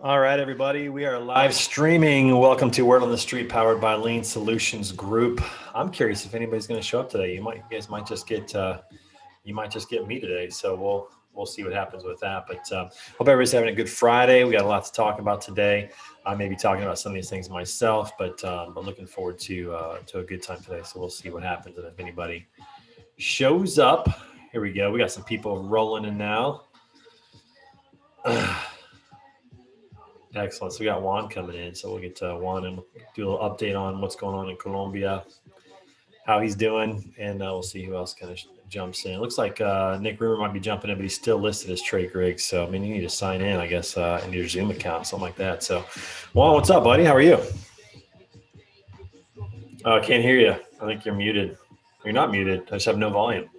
All right, everybody, we are live streaming. Welcome to Word on the Street, powered by Lean Solutions Group. I'm curious if anybody's going to show up today. You guys might just get me today. So we'll see what happens with that. But hope everybody's having a good Friday. We got a lot to talk about today. I may be talking about some of these things myself, but looking forward to a good time today. So we'll see what happens and if anybody shows up. Here we go. We got some people rolling in now. Excellent. So we got Juan coming in. So we'll get to Juan and do a little update on what's going on in Colombia, how he's doing, and we'll see who else kind of jumps in. It looks like Nick Rumor might be jumping in, but he's still listed as Trey Griggs. So, I mean, you need to sign in, I guess, into your Zoom account, something like that. So, Juan, what's up, buddy? How are you? I can't hear you. I think you're muted. You're not muted. I just have no volume.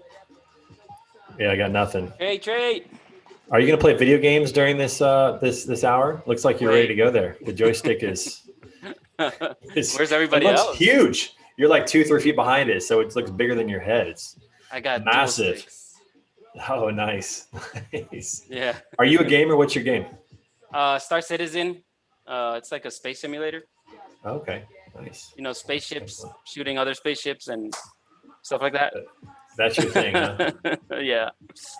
Yeah, I got nothing. Hey, Trey. Are you going to play video games during this this hour? Looks like you're ready to go there. The joystick is. Where's everybody else? Huge. You're like 2-3 feet behind it, so it looks bigger than your head. I got massive. Oh, nice. Nice. Yeah. Are you a gamer? What's your game? Star Citizen. It's like a space simulator. Okay, nice. You know, spaceships shooting other spaceships and stuff like that. That's your thing, huh? Yeah.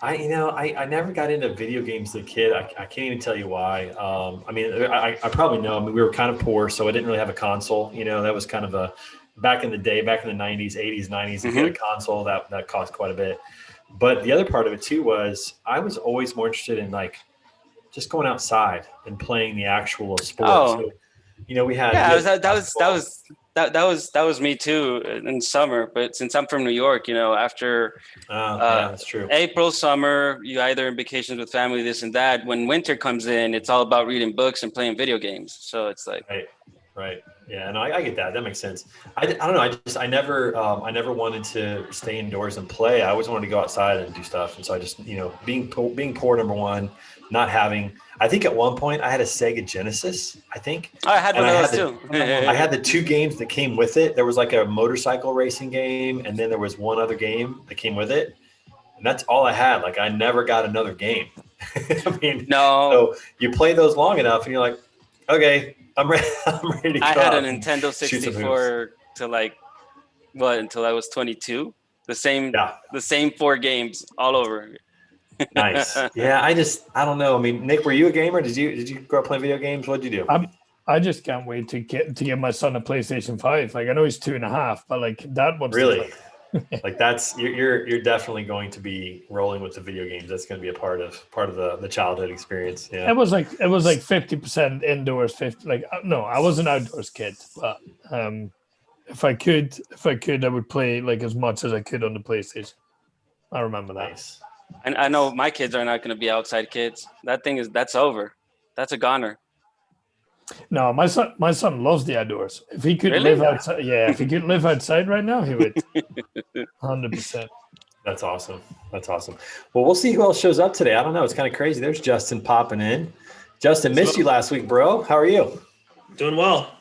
I never got into video games as a kid. I can't even tell you why. I probably know. I mean, we were kind of poor, so I didn't really have a console. You know, that was kind of a back in the day, back in the 90s, 80s, 90s, if you had a console, that cost quite a bit. But the other part of it too was I was always more interested in like just going outside and playing the actual sport. Oh. So, you know, we had that was me too in summer. But since I'm from New York, you know, after that's true. April, summer, you either in vacations with family, this and that. When winter comes in, it's all about reading books and playing video games. So it's like right. Yeah, no, I get that. That makes sense. I don't know. I never wanted to stay indoors and play. I always wanted to go outside and do stuff. And so I just, you know, being poor, number one, not having. I think at one point I had a Sega Genesis. I think I had one of those too. I had the two games that came with it. There was like a motorcycle racing game, and then there was one other game that came with it, and that's all I had. Like I never got another game. I mean, no. So you play those long enough, and you're like, okay. I'm ready to go. I had a Nintendo 64 until I was 22. The same 4 games all over. Nice. Yeah, I don't know. I mean, Nick, were you a gamer? Did you grow up playing video games? What did you do? I just can't wait to give my son a PlayStation 5. Like I know he's 2.5, but like that one's really. Like that's you're definitely going to be rolling with the video games. That's going to be a part of the childhood experience. Yeah. It was like 50% indoors, 50 like no, I was an outdoors kid, but if I could, I would play like as much as I could on the PlayStation. I remember that. Nice. And I know my kids are not going to be outside kids. That's over. That's a goner. No, my son loves the outdoors. If he could live outside, if he could live outside right now, he would. 100%. That's awesome. Well, we'll see who else shows up today. I don't know. It's kind of crazy. There's Justin popping in. Justin, missed you last week, bro. How are you? Doing well.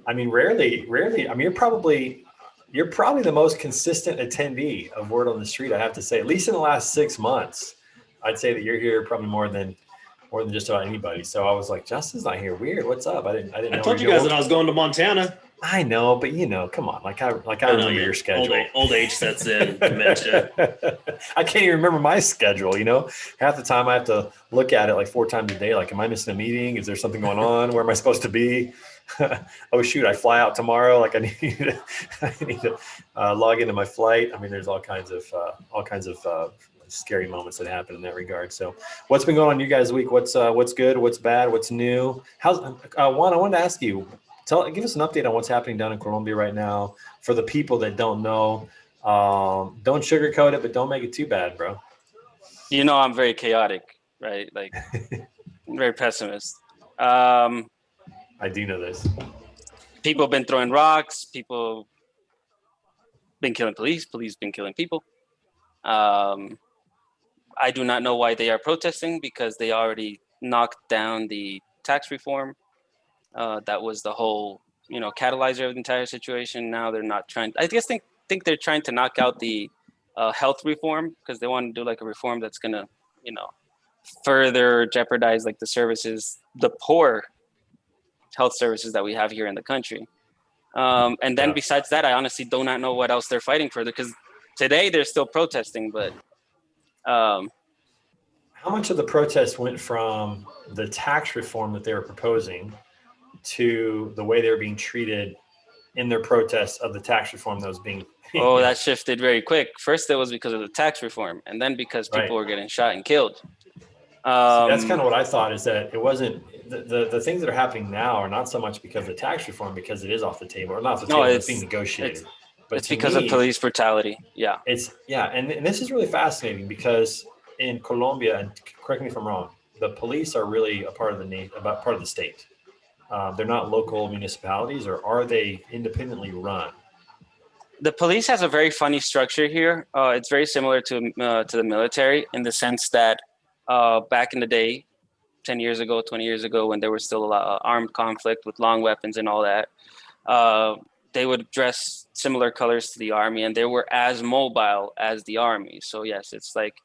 I mean, rarely. I mean, you're probably the most consistent attendee of Word on the Street, I have to say. At least in the last 6 months, I'd say that you're here probably more than just about anybody. So I was like, Justin's not here. Weird. What's up? I didn't know. I told you guys that I was going to Montana. I know, but you know, come on. I remember your schedule. Old age sets in, dementia. I can't even remember my schedule, you know. Half the time I have to look at it like 4 times a day. Like, am I missing a meeting? Is there something going on? Where am I supposed to be? Oh shoot, I fly out tomorrow. Like I need to log into my flight. I mean, there's all kinds of scary moments that happen in that regard. So what's been going on in you guys' week? What's good? What's bad? What's new? How's Juan, I wanted to ask you, give us an update on what's happening down in Colombia right now for the people that don't know. Don't sugarcoat it, but don't make it too bad, bro. You know, I'm very chaotic, right? Like very pessimist. I do know this. People have been throwing rocks. People been killing police. Police been killing people. I do not know why they are protesting because they already knocked down the tax reform. That was the whole, catalyzer of the entire situation. Now they're not trying. I guess think they're trying to knock out the health reform because they want to do like a reform that's gonna, further jeopardize like the services, the poor health services that we have here in the country. And then besides that, I honestly do not know what else they're fighting for, because today they're still protesting, but how much of the protest went from the tax reform that they were proposing to the way they were being treated in their protests of the tax reform that was being that shifted very quick. First it was because of the tax reform, and then because people were getting shot and killed. So that's kind of what I thought, is that it wasn't the things that are happening now are not so much because of tax reform, because it is off the table, or not off the table, it's being negotiated. But it's because of police brutality. Yeah. And this is really fascinating, because in Colombia, and correct me if I'm wrong, the police are really a part of the state. They're not local municipalities, or are they independently run? The police has a very funny structure here. It's very similar to the military, in the sense that back in the day, 10 years ago, 20 years ago, when there was still a lot of armed conflict with long weapons and all that, they would dress similar colors to the army, and they were as mobile as the army. So yes, it's like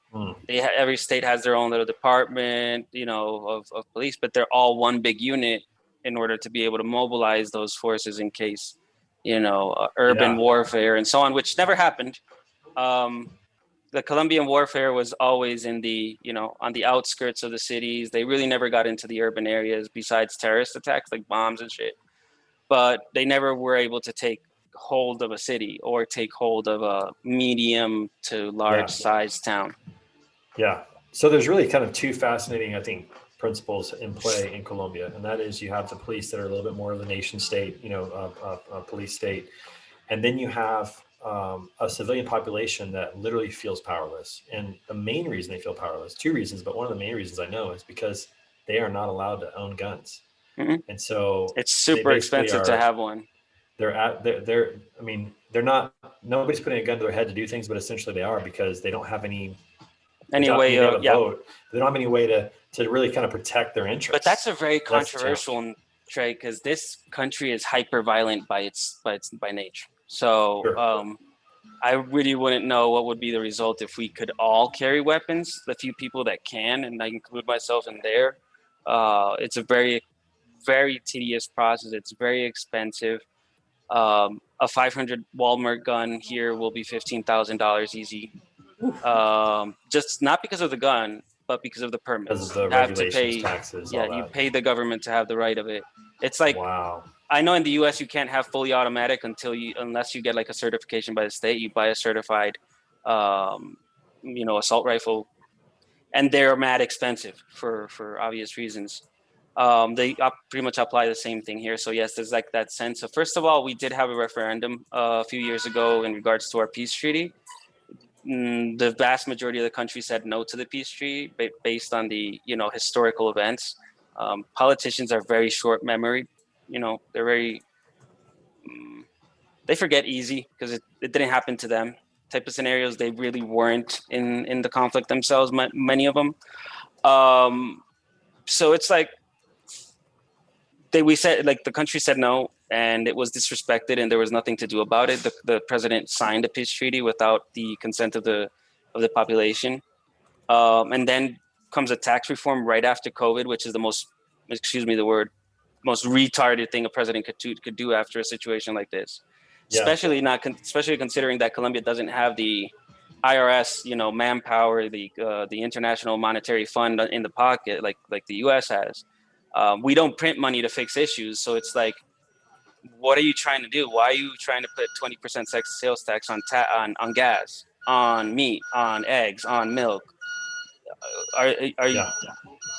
every state has their own little department, of police, but they're all one big unit in order to be able to mobilize those forces in case, urban warfare and so on, which never happened. The Colombian warfare was always in the, on the outskirts of the cities. They really never got into the urban areas, besides terrorist attacks like bombs and shit. But they never were able to take hold of a city or take hold of a medium to large size town. Yeah. So there's really kind of two fascinating, I think, principles in play in Colombia. And that is, you have the police that are a little bit more of the nation state, a police state. And then you have a civilian population that literally feels powerless. And the main reason they feel powerless, two reasons, but one of the main reasons I know is because they are not allowed to own guns. Mm-hmm. And so it's super expensive to have one. They're not, nobody's putting a gun to their head to do things, but essentially they are, because they don't have any way to vote. They don't have any way to really kind of protect their interests. But that's a very controversial trait, because this country is hyper violent by nature. So sure. I really wouldn't know what would be the result if we could all carry weapons. The few people that can, and I include myself in there, it's a very, very tedious process. It's very expensive. A 500 Walmart gun here will be $15,000 easy. Just not because of the gun, but because of the permits. Because of the regulations, taxes, all that. You pay the government to have the right of it. It's like, wow. I know in the US you can't have fully automatic unless you get like a certification by the state. You buy a certified, assault rifle, and they're mad expensive for obvious reasons. They pretty much apply the same thing here. So yes, there's like that sense of, first of all, we did have a referendum a few years ago in regards to our peace treaty. The vast majority of the country said no to the peace treaty based on the historical events. Politicians are very short memory. They're very they forget easy, because it didn't happen to them. Type of scenarios, they really weren't in the conflict themselves, many of them. So it's like the country said no, and it was disrespected, and there was nothing to do about it. The president signed a peace treaty without the consent of the population, and then comes a tax reform right after COVID, which is the most retarded thing a president could do after a situation like this. Yeah. Especially considering that Colombia doesn't have the IRS, manpower, the International Monetary Fund in the pocket like the US has. We don't print money to fix issues, so it's like, what are you trying to do? Why are you trying to put 20% sales tax on gas, on meat, on eggs, on milk? Are you?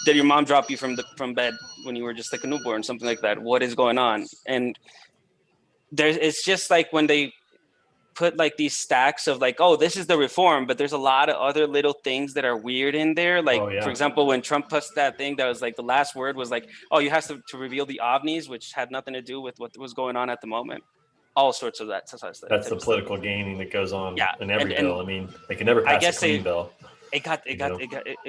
Did your mom drop you from bed when you were just like a newborn, something like that? What is going on? And it's just like when they put like these stacks of like, oh, this is the reform, but there's a lot of other little things that are weird in there. Like, for example, when Trump posted that thing that was like, the last word was like, oh, you have to reveal the ovnis, which had nothing to do with what was going on at the moment. All sorts of that. That's the political gaming that goes on in every bill. I mean, they can never pass a clean bill. It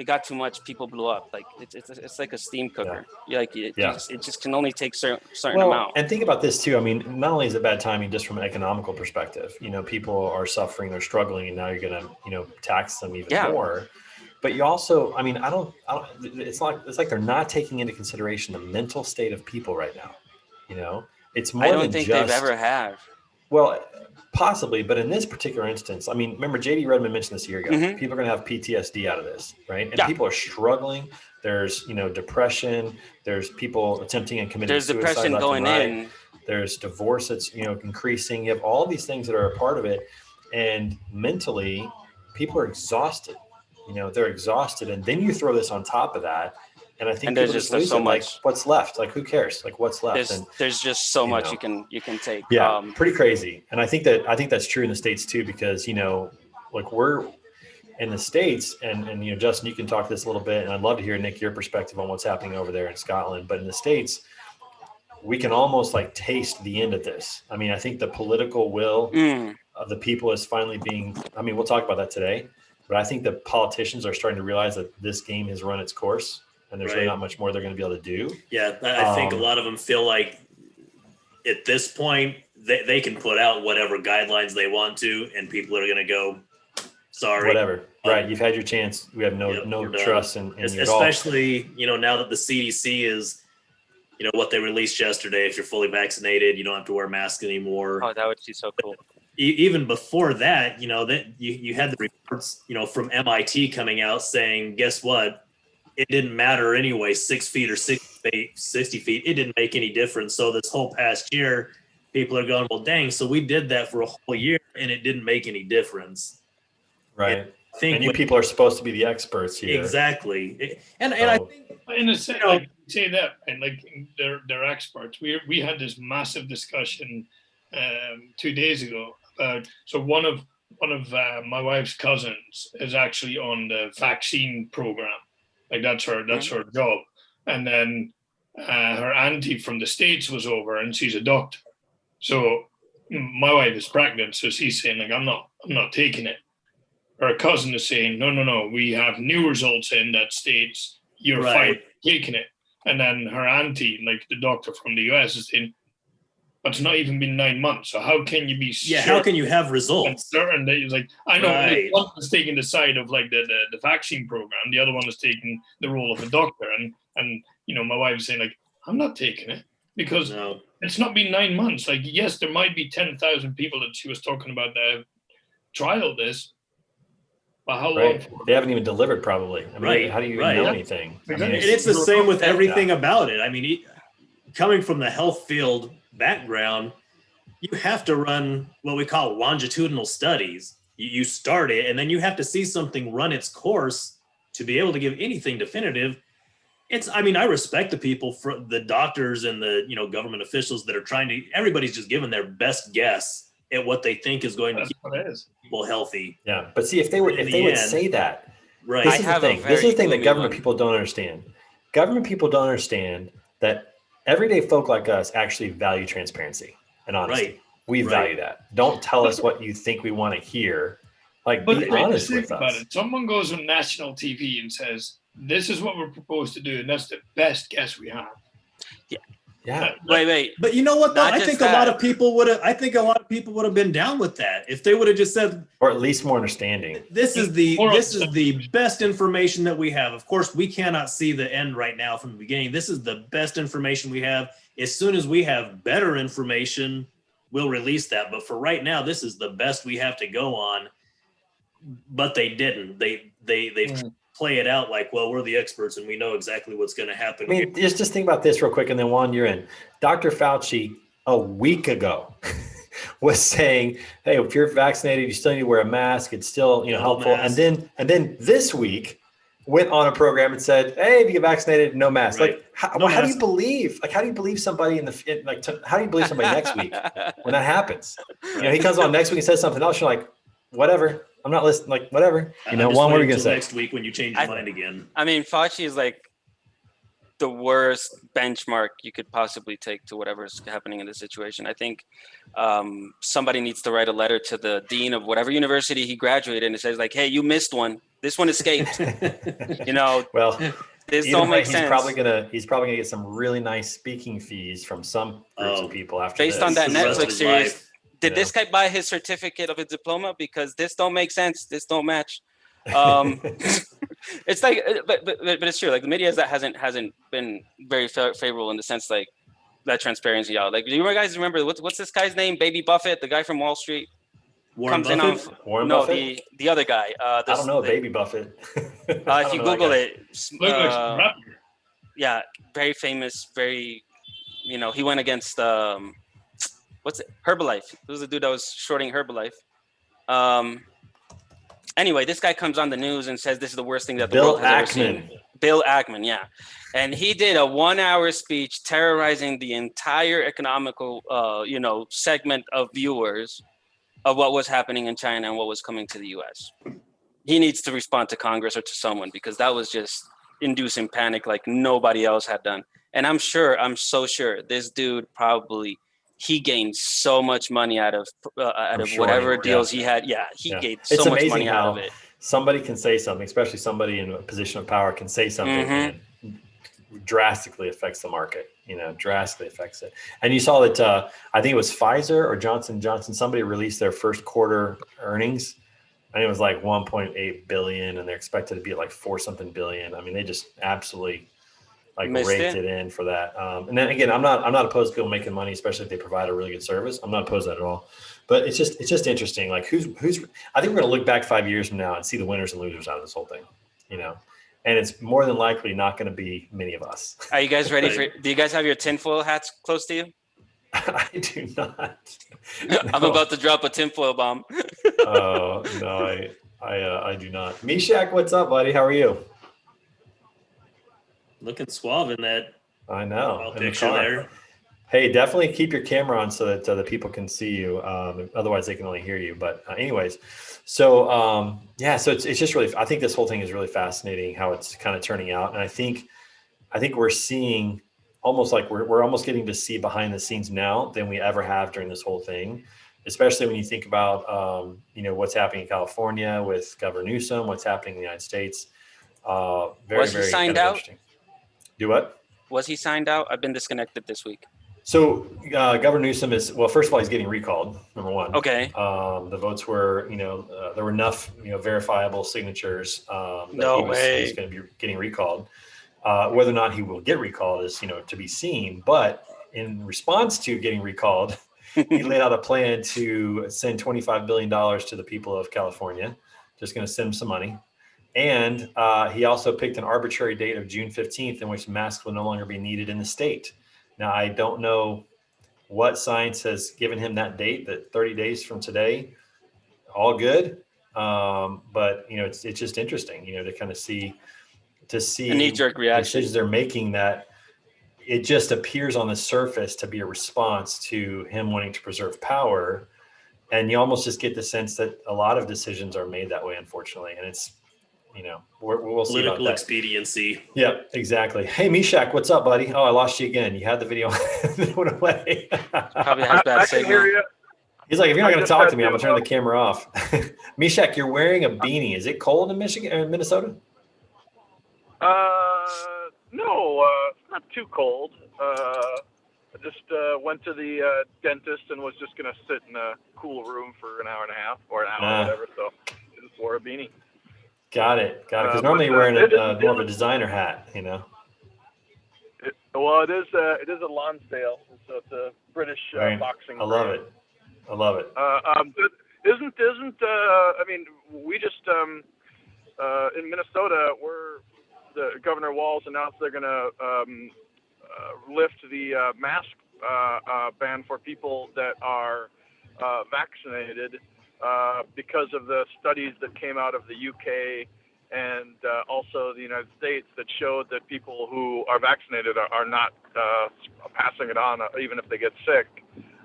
got too much. People blew up. Like it's like a steam cooker. Yeah. It just can only take certain amount. And think about this too. I mean, not only is it bad timing just from an economical perspective. People are suffering, they're struggling, and now you're gonna tax them even more. But you also, I mean, I don't, it's like they're not taking into consideration the mental state of people right now. You know, it's more I don't than think just, they've ever have. well, possibly, but in this particular instance, I mean, remember JD Redmond mentioned this a year ago. Mhm. People are going to have PTSD out of this, right? And Yeah. people are struggling. There's, depression. There's people attempting and committing There's suicide depression left going and right. in. There's divorce that's, increasing. You have all these things that are a part of it. And mentally, people are exhausted. They're exhausted. And then you throw this on top of that. And I think And there's people just lose so it. Like, much. what's left? Like, who cares? Like, what's left? There's just so much know. you can take. Yeah, pretty crazy. And I think that's true in the States too, because like we're in the States, and Justin, you can talk this a little bit, and I'd love to hear, Nick, your perspective on what's happening over there in Scotland. But in the States, we can almost like taste the end of this. I mean, I think the political will of the people is finally being, I mean, we'll talk about that today, but I think the politicians are starting to realize that this game has run its course and there's really not much more they're going to be able to do. Yeah, I think a lot of them feel like at this point they can put out whatever guidelines they want to, and people are going to go, sorry. Whatever. Right. You've had your chance. We have no trust in you at all. Especially, now that the CDC is, what they released yesterday, if you're fully vaccinated, you don't have to wear a mask anymore. Oh, that would be so cool. Even before that, that you had the reports, from MIT coming out saying, guess what? It didn't matter anyway, 6 feet or 60 feet. It didn't make any difference. So this whole past year, people are going, well, dang, so we did that for a whole year and it didn't make any difference. Right. I think and you people are supposed to be the experts here. Exactly. And I think in a sense, like say that, and like they're experts. We had this massive discussion 2 days ago about, so one of my wife's cousins is actually on the vaccine program. Like that's her job. And then her auntie from the States was over, and she's a doctor. So my wife is pregnant, so she's saying like, I'm not taking it. Her cousin is saying, no, we have new results in that states you're fine taking it. And then her auntie, like the doctor from the US, is saying, but it's not even been 9 months. So how can you be how can you have results? Certain that it's like, I know one is taking the side of like the vaccine program, the other one is taking the role of a doctor. And my wife is saying like, I'm not taking it because it's not been 9 months. Like, yes, there might be 10,000 people that she was talking about that trial this. But how long? They haven't even delivered, probably. I mean, how do you even know anything? I mean, it's the same with everything about it. I mean, coming from the health field background, you have to run what we call longitudinal studies. You start it, and then you have to see something run its course to be able to give anything definitive. I respect the people, for the doctors and the government officials that are trying to. Everybody's just giving their best guess at what they think is going to keep people healthy. Yeah, but see, if they would say that, right? This is the thing. This is the thing that government people don't understand. Government people don't understand that everyday folk like us actually value transparency and honesty. Right. We value that. Don't tell us what you think we want to hear. Like, be honest with us. Someone goes on national TV and says, "This is what we're proposed to do," and that's the best guess we have. Yeah. Wait. But you know what though? I think a lot of people would have been down with that if they would have just said, or at least more understanding. This is the best information that we have. Of course, we cannot see the end right now from the beginning. This is the best information we have. As soon as we have better information, we'll release that. But for right now, this is the best we have to go on. But they didn't. They play it out like, well, we're the experts and we know exactly what's going to happen. I mean, just think about this real quick, and then Juan, you're in. Dr. Fauci a week ago was saying, "Hey, if you're vaccinated, you still need to wear a mask. It's still helpful." And then this week went on a program and said, "Hey, if you get vaccinated, no mask." Right. Like, how do you believe? Like, how do you believe somebody how do you believe somebody next week when that happens? He comes on next week and says something else. You're like, whatever. I'm not listening. Like, whatever. Juan, what are we gonna say next week when you change your mind again? I mean, Fauci is like the worst benchmark you could possibly take to whatever's happening in this situation. I think somebody needs to write a letter to the dean of whatever university he graduated and it says like, "Hey, you missed one. This one escaped." Well, this don't make sense. He's probably gonna get some really nice speaking fees from some groups of people after based this. on that Netflix series. Did this guy buy his certificate of his diploma? Because this don't make sense. This don't match. It's like, but it's true. Like the media hasn't been very favorable in the sense like that transparency out. Like, do you guys remember what's this guy's name? Baby Buffett, the guy from Wall Street, Warren comes Buffett? in on Warren no Buffett? the other guy. I don't know, Baby Buffett. If you Google it, Look like some rapper. yeah, very famous, very, he went against what's it, Herbalife. It was the dude that was shorting Herbalife. Anyway, this guy comes on the news and says this is the worst thing that the Bill world has ever seen. Ackman. Bill Ackman, yeah. And he did a 1-hour speech terrorizing the entire economical, segment of viewers of what was happening in China and what was coming to the U.S. He needs to respond to Congress or to someone because that was just inducing panic like nobody else had done. And I'm so sure this dude he gained so much money out of whatever deals he had. Yeah, he gained so much money out of it. Somebody can say something, especially somebody in a position of power can say something and it drastically affects the market, drastically affects it. And you saw that, I think it was Pfizer or Johnson & Johnson, somebody released their first quarter earnings. And it was like 1.8 billion and they're expected to be like 4-something billion. I mean, they just absolutely raked it in for that. And then again, I'm not opposed to people making money, especially if they provide a really good service. I'm not opposed to that at all. But it's just interesting. Like who's I think we're gonna look back 5 years from now and see the winners and losers out of this whole thing, and it's more than likely not going to be many of us. Are you guys ready do you guys have your tinfoil hats close to you? I do not. No. I'm about to drop a tinfoil bomb. Oh no, I do not. Mishak, what's up, buddy? How are you? Looking suave in that I know. picture there. Hey, definitely keep your camera on so that the people can see you. Otherwise, they can only hear you. But anyways, so so it's just really. I think this whole thing is really fascinating how it's kind of turning out, and I think we're seeing almost like we're almost getting to see behind the scenes now than we ever have during this whole thing. Especially when you think about what's happening in California with Governor Newsom, what's happening in the United States. Was he signed out? Do what? Was he signed out? I've been disconnected this week. So Governor Newsom first of all, he's getting recalled, number one. Okay. The votes were, there were enough, verifiable signatures. He's going to be getting recalled. Whether or not he will get recalled is, to be seen. But in response to getting recalled, he laid out a plan to send $25 billion to the people of California. Just going to send them some money. And he also picked an arbitrary date of June 15th in which masks will no longer be needed in the state. Now, I don't know what science has given him that date, that 30 days from today, all good. But, it's just interesting, to kind of see a knee-jerk reaction. Decisions they're making that it just appears on the surface to be a response to him wanting to preserve power. And you almost just get the sense that a lot of decisions are made that way, unfortunately. And it's, we'll see about political that. expediency. Yeah, exactly. Hey, Mishak, what's up, buddy? Oh, I lost you again. You had the video it went away. Probably has bad I can signal. hear you. He's like, if you're not going to just talk had to me, I'm going to turn the camera off. Mishak, you're wearing a beanie. Is it cold in Michigan or Minnesota? No, it's not too cold. I just went to the dentist and was just going to sit in a cool room for an hour and a half or an hour, whatever. So I just wore a beanie. Got it. Because normally you're wearing more of a designer hat, Well, it is a Lonsdale, so it's a British boxing. I love it. Isn't I mean, we just in Minnesota, the Governor Walz announced they're going to lift the mask ban for people that are vaccinated because of the studies that came out of the UK and also the United States that showed that people who are vaccinated are not passing it on even if they get sick.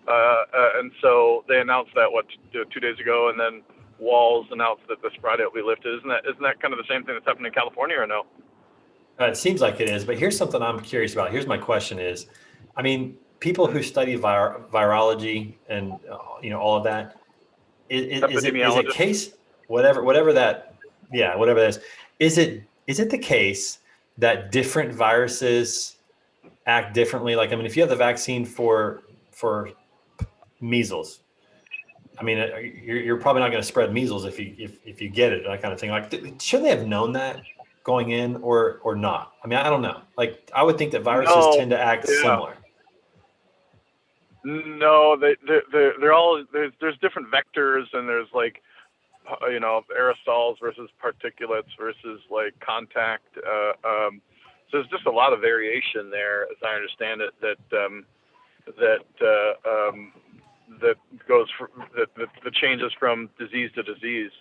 And so they announced that 2 days ago, and then Walz announced that this Friday will be lifted. Isn't that kind of the same thing that's happening in California, or no? It seems like it is, but here's something I'm curious about. Here's my question is, I mean, people who study virology and all of that, is it case whatever that is it the case that different viruses act differently? Like, I mean, if you have the vaccine for measles, I mean, you're probably not going to spread measles if you get it, that kind of thing. Like, shouldn't they have known that? going in or not? I mean, I don't know. Like, I would think that viruses No. tend to act Yeah. similar. No, they're all there's different vectors, and there's like aerosols versus particulates versus like contact. So there's just a lot of variation there, as I understand it. That goes that changes from disease to disease.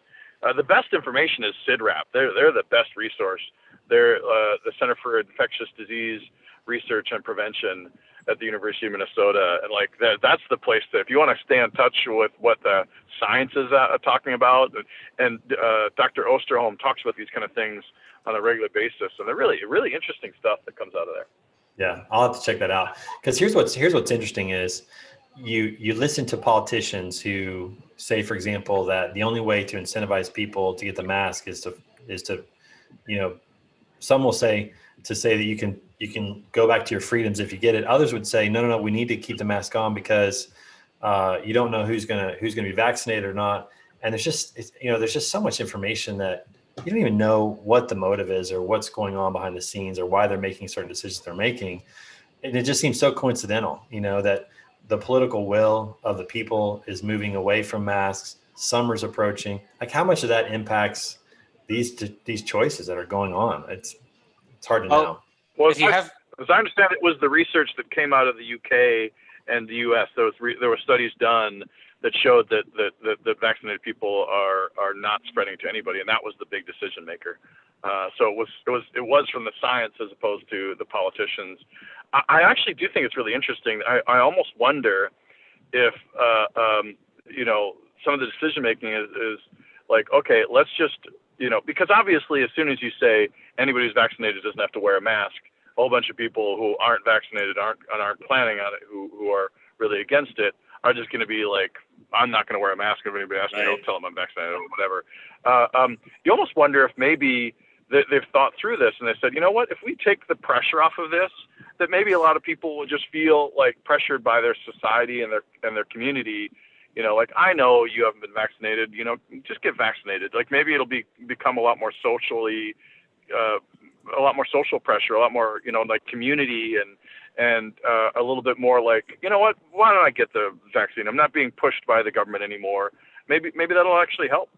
The best information is CIDRAP. They're the best resource. They're the Center for Infectious Disease Research and Prevention at the University of Minnesota, and like that's the place that if you want to stay in touch with what the science is talking about, and Dr. Osterholm talks about these kind of things on a regular basis, and they're really interesting stuff that comes out of there. Yeah, I'll have to check that out, because here's what's interesting is you listen to politicians who say, for example, that the only way to incentivize people to get the mask is to some will say that you can go back to your freedoms if you get it. Others would say, no, we need to keep the mask on because you don't know who's gonna be vaccinated or not. And there's just so much information that you don't even know what the motive is or what's going on behind the scenes or why they're making certain decisions they're making. And it just seems so coincidental, that the political will of the people is moving away from masks. Summer's approaching. Like, how much of that impacts these choices that are going on? It's hard to know. Well, If you have, as I understand it, was the research that came out of the UK and the US. There were studies done that showed that vaccinated people are not spreading to anybody, and that was the big decision maker. So it was from the science as opposed to the politicians. I actually do think it's really interesting. I almost wonder if some of the decision making is like, okay, let's just because obviously as soon as you say anybody who's vaccinated doesn't have to wear a mask, a whole bunch of people who aren't vaccinated aren't planning on it, who are really against it, are just going to be like, I'm not going to wear a mask. If anybody asks me, don't tell them I'm vaccinated or whatever. You almost wonder if maybe they've thought through this and they said, you know what, if we take the pressure off of this, that maybe a lot of people will just feel like pressured by their society and their community. Like, I know you haven't been vaccinated, just get vaccinated. Like, maybe it'll become a lot more socially, a lot more social pressure, a lot more, like community and a little bit more like, you know what, why don't I get the vaccine? I'm not being pushed by the government anymore. Maybe that'll actually help.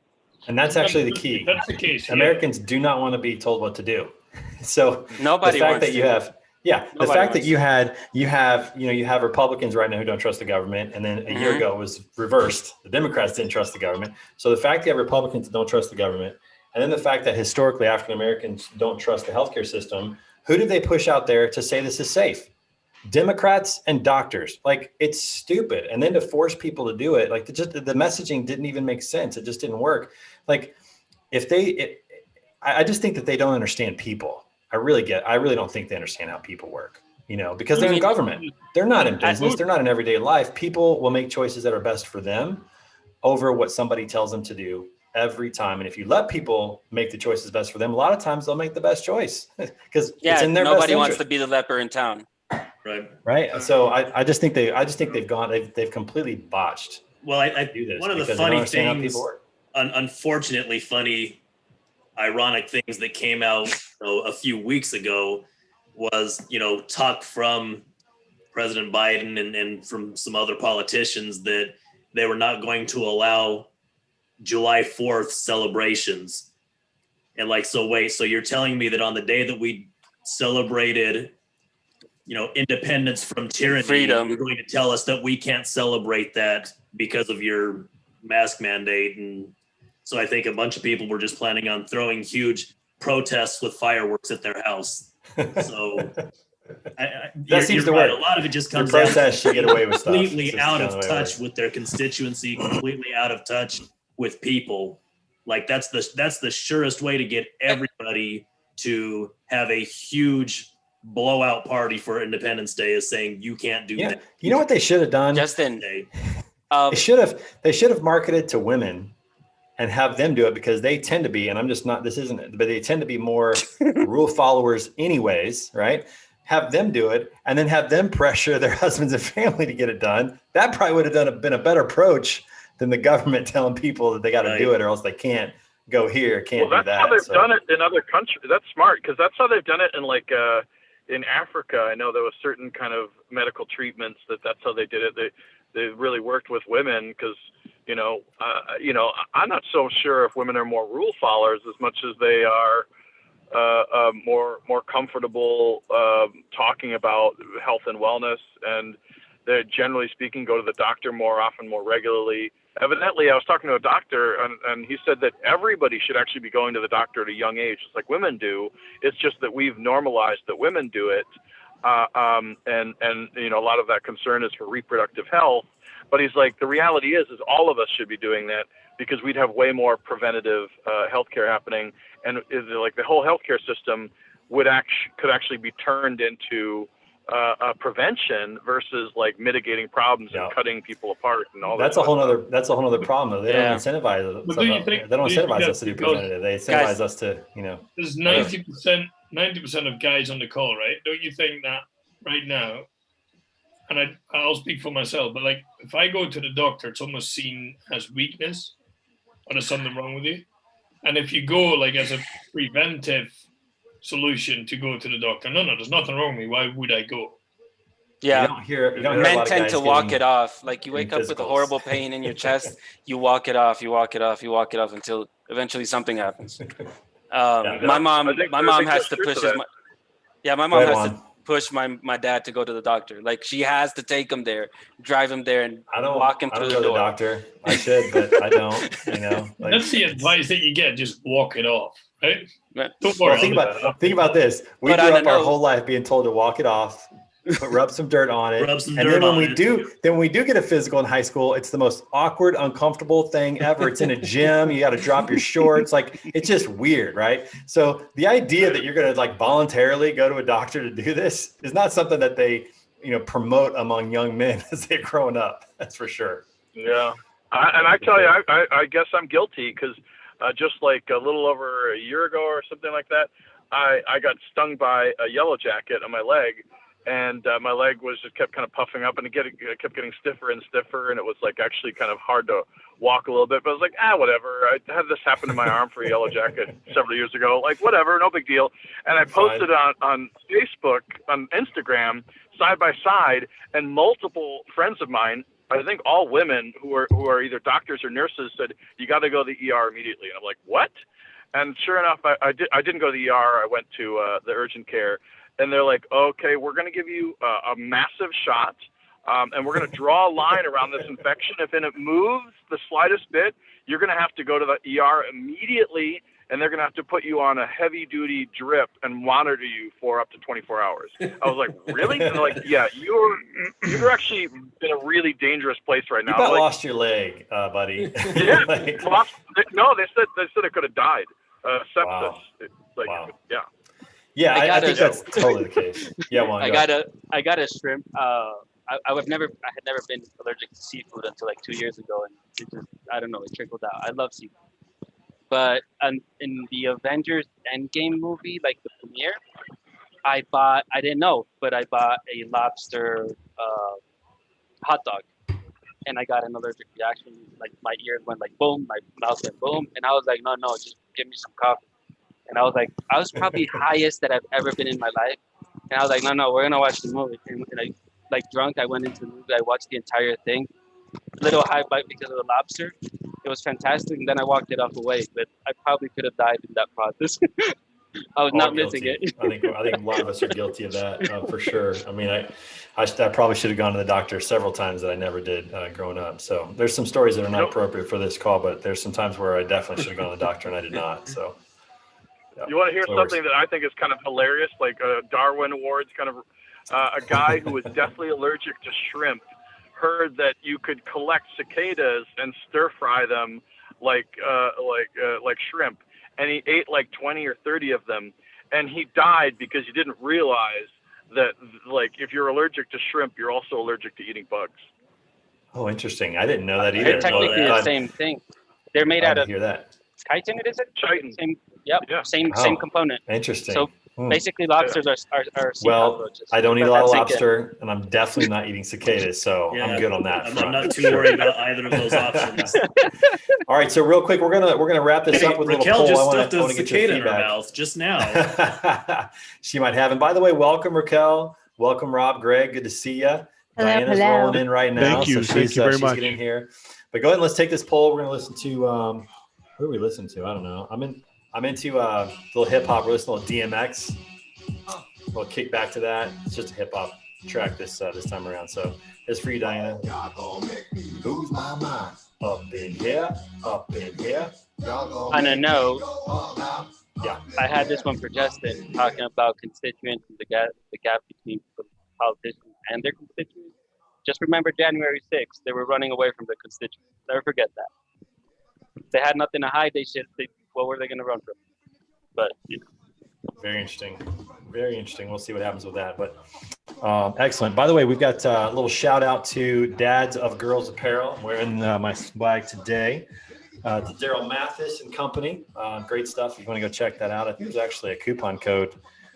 And that's actually the key. That's the case. Americans do not want to be told what to do. So nobody the fact wants that you to. have, the fact that you have Republicans right now who don't trust the government, and then a year ago it was reversed. The Democrats didn't trust the government. So the fact that you have Republicans that don't trust the government, and then the fact that historically African Americans don't trust the healthcare system, who did they push out there to say this is safe? Democrats and doctors. Like, it's stupid. And then to force people to do it, like the messaging didn't even make sense. It just didn't work. Like, I just think that they don't understand people. I really don't think they understand how people work, because they're in government. They're not in business. They're not in everyday life. People will make choices that are best for them over what somebody tells them to do every time. And if you let people make the choices best for them, a lot of times they'll make the best choice because it's in their best nobody wants interest. to be the leper in town. Right. So I just think they've completely botched. Well, I do this one of the because they don't funny understand how things, people work. unfortunately funny, ironic things that came out a few weeks ago was, talk from President Biden and from some other politicians that they were not going to allow July 4th celebrations. And like, so you're telling me that on the day that we celebrated, independence from tyranny, freedom, you're going to tell us that we can't celebrate that because of your mask mandate? And so I think a bunch of people were just planning on throwing huge protests with fireworks at their house. So that seems to work. A lot of it just comes out you get away with stuff. completely out of touch with their constituency, completely out of touch with people. Like, that's the surest way to get everybody to have a huge blowout party for Independence Day is saying you can't do that. You know what they should have done? Justin, they should have marketed to women and have them do it, because they tend to be, and I'm just not, this isn't it, but they tend to be more rule followers anyways, right? Have them do it and then have them pressure their husbands and family to get it done. That probably would have been a better approach than the government telling people that they got to do it or else they can't go here, can't Well, do that's how that. they've So, done it in other countries. That's smart because that's how they've done it in like in Africa. I know there was certain kind of medical treatments that's how they did it. They really worked with women because I'm not so sure if women are more rule followers as much as they are more comfortable talking about health and wellness, and they generally speaking go to the doctor more often, more regularly. Evidently, I was talking to a doctor, and he said that everybody should actually be going to the doctor at a young age, just like women do. It's just that we've normalized that women do it, and a lot of that concern is for reproductive health. But he's like, the reality is all of us should be doing that because we'd have way more preventative healthcare happening, and like the whole healthcare system could actually be turned into prevention versus like mitigating problems and cutting people apart and all that. That's a whole other problem though. They don't incentivize But do you think- they don't do you think incentivize that's us to do because- preventative. They incentivize us to, There's 90% of guys on the call, right? Don't you think that right now, and I'll speak for myself, but like if I go to the doctor, it's almost seen as weakness or there's something wrong with you. And if you go like as a preventive solution to go to the doctor, no, there's nothing wrong with me. Why would I go? Yeah. You don't hear a Men lot of tend guys to walk getting- it off. Like you wake up with a physicals. horrible pain in your chest, you walk it off until eventually something happens. My mom I think has there's to truth push to his. that. My mom Right has on. to push my dad to go to the doctor. Like she has to take him there, drive him there, and walk him I through don't the go to the door. doctor. I should, but I don't. Like, That's the advice that you get. Just walk it off, right? Yeah. Don't worry. well, think about this. We But grew on a up our note- whole life being told to walk it off, rub some dirt on it, Rub some and dirt then when on we it. when we do get a physical in high school, it's the most awkward, uncomfortable thing ever. It's in a gym. You got to drop your shorts. Like it's just weird, right? So the idea that you're going to like voluntarily go to a doctor to do this is not something that they promote among young men as they're growing up. That's for sure. Yeah, and I tell you, I guess I'm guilty because just like a little over a year ago or something like that, I got stung by a yellow jacket on my leg, and my leg was just kept kind of puffing up, and it kept getting stiffer and stiffer, and it was like actually kind of hard to walk a little bit. But I was like, whatever. I had this happen to my arm for a yellow jacket several years ago. Like whatever, no big deal. And I posted on Facebook, on Instagram, side by side, and multiple friends of mine, I think all women who are either doctors or nurses, said you got to go to the ER immediately. And I'm like, what? And sure enough, I didn't go to the ER. I went to the urgent care, and they're like, okay, we're going to give you a massive shot, and we're going to draw a line around this infection. If it moves the slightest bit, you're going to have to go to the ER immediately, and they're going to have to put you on a heavy-duty drip and monitor you for up to 24 hours. I was like, really? And they're like, yeah, you're actually in a really dangerous place right now. You about Like, lost your leg, buddy. yeah, Like, no, they said I could have died. Sepsis. Wow. It's like, Wow. yeah. yeah, I I gotta- think that's totally the case. Yeah, well, I got a shrimp. I had never been allergic to seafood until like 2 years ago, and it just, I don't know, it trickled out. I love seafood, but in the Avengers Endgame movie, like the premiere, I didn't know, but I bought a lobster hot dog, and I got an allergic reaction. Like my ears went like boom, my mouth went boom, and I was like, no, just give me some coffee. And I was probably highest that I've ever been in my life. And I was like, no, we're gonna watch the movie. And I, like drunk, I went into the movie. I watched the entire thing. A little high bite because of the lobster. It was fantastic, and then I walked it off away. But I probably could have died in that process. I was all not missing guilty. it. I think a lot of us are guilty of that for sure. I mean, I probably should have gone to the doctor several times that I never did growing up. So there's some stories that are not appropriate for this call, but there's some times where I definitely should have gone to the doctor and I did not. So. Yeah, You want to hear that's what it works. something that I think is kind of hilarious, like Darwin Awards, kind of a guy who was deathly allergic to shrimp heard that you could collect cicadas and stir fry them like shrimp, and he ate like 20 or 30 of them, and he died because he didn't realize that like if you're allergic to shrimp, you're also allergic to eating bugs. Oh, interesting. I didn't know that either. They're technically the Glad- same thing. They're made glad out to of hear that. chitin. Is it? Chitin. Same. Yep. Yeah. Same Oh. component. Interesting. So Basically, lobsters are sea Well, cockroaches. I don't eat a Let lot of that sink in. lobster, and I'm definitely not eating cicadas, so Yeah, I'm good on that I'm front. not for too sure. worried about either of those options. All right, so real quick, we're gonna wrap this Hey, up with a Raquel little poll. just I stuffed a want to get your cicada in her feedback. mouth just now. She might have. And by the way, welcome Raquel. Welcome Rob, Greg. Good to see you. Hello, Diana's hello. rolling in right now. Thank you. So Thank she's, you very she's much. getting here. But go ahead and let's take this poll. We're gonna listen to who are we listening to? I don't know. I'm into a little hip hop. We're listening to DMX. We'll kick back to that. It's just a hip hop track this time around. So it's for you, Diana. Lose my mind. Up in here, up in here. On a note, Yeah. I had this one for Justin talking about constituents and the gap between politicians and their constituents. Just remember January 6th, they were running away from their constituents. Never forget that. If they had nothing to hide, what were they going to run from? But, you know. Very interesting. Very interesting. We'll see what happens with that. But excellent. By the way, we've got a little shout out to Dads of Girls Apparel. I'm wearing my swag today. To Daryl Mathis and company. Great stuff. If you want to go check that out, I think there's actually a coupon code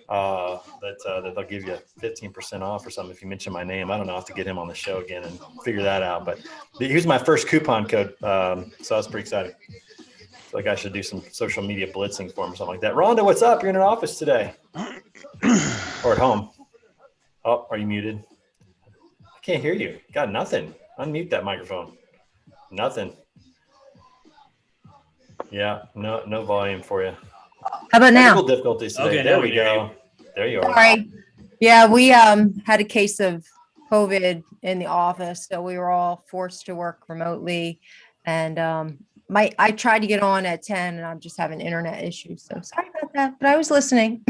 that they'll give you 15% off or something if you mention my name. I don't know. I'll have to get him on the show again and figure that out. But here's my first coupon code. So I was pretty excited. I feel like I should do some social media blitzing for him or something like that. Rhonda, what's up? You're in an office today. Or at home. Oh, are you muted? I can't hear you. Got nothing. Unmute that microphone. Nothing. Yeah, no volume for you. How about now? Technical difficulties today. Okay, There now we we hear go. There you are. Sorry. Yeah, we had a case of COVID in the office, so we were all forced to work remotely. And I tried to get on at 10 and I'm just having internet issues. So sorry about that, but I was listening.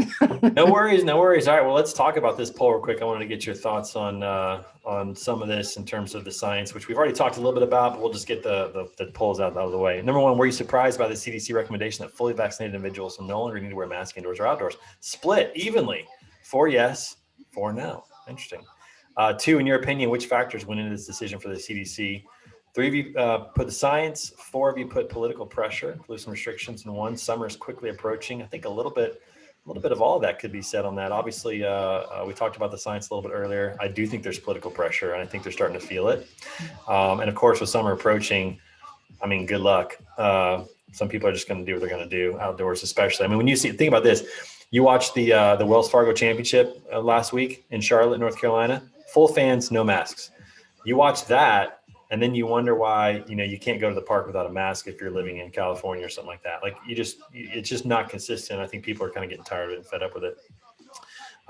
No worries, no worries. All right, well, let's talk about this poll real quick. I wanted to get your thoughts on some of this in terms of the science, which we've already talked a little bit about, but we'll just get the polls out of the way. Number one, were you surprised by the CDC recommendation that fully vaccinated individuals will no longer need to wear masks indoors or outdoors? Split evenly. 4 yes, 4 no. Interesting. 2, in your opinion, which factors went into this decision for the CDC? 3 of you put the science, 4 of you put political pressure, loosen restrictions, and 1, summer is quickly approaching. I think a little bit of all of that could be said on that. Obviously, we talked about the science a little bit earlier. I do think there's political pressure, and I think they're starting to feel it. And of course, with summer approaching, I mean, good luck. Some people are just going to do what they're going to do outdoors, especially. I mean, when you think about this, you watched the Wells Fargo Championship last week in Charlotte, North Carolina. Full fans, no masks. You watch that, and then you wonder why, you can't go to the park without a mask if you're living in California or something like that. Like it's just not consistent. I think people are kind of getting tired of it and fed up with it.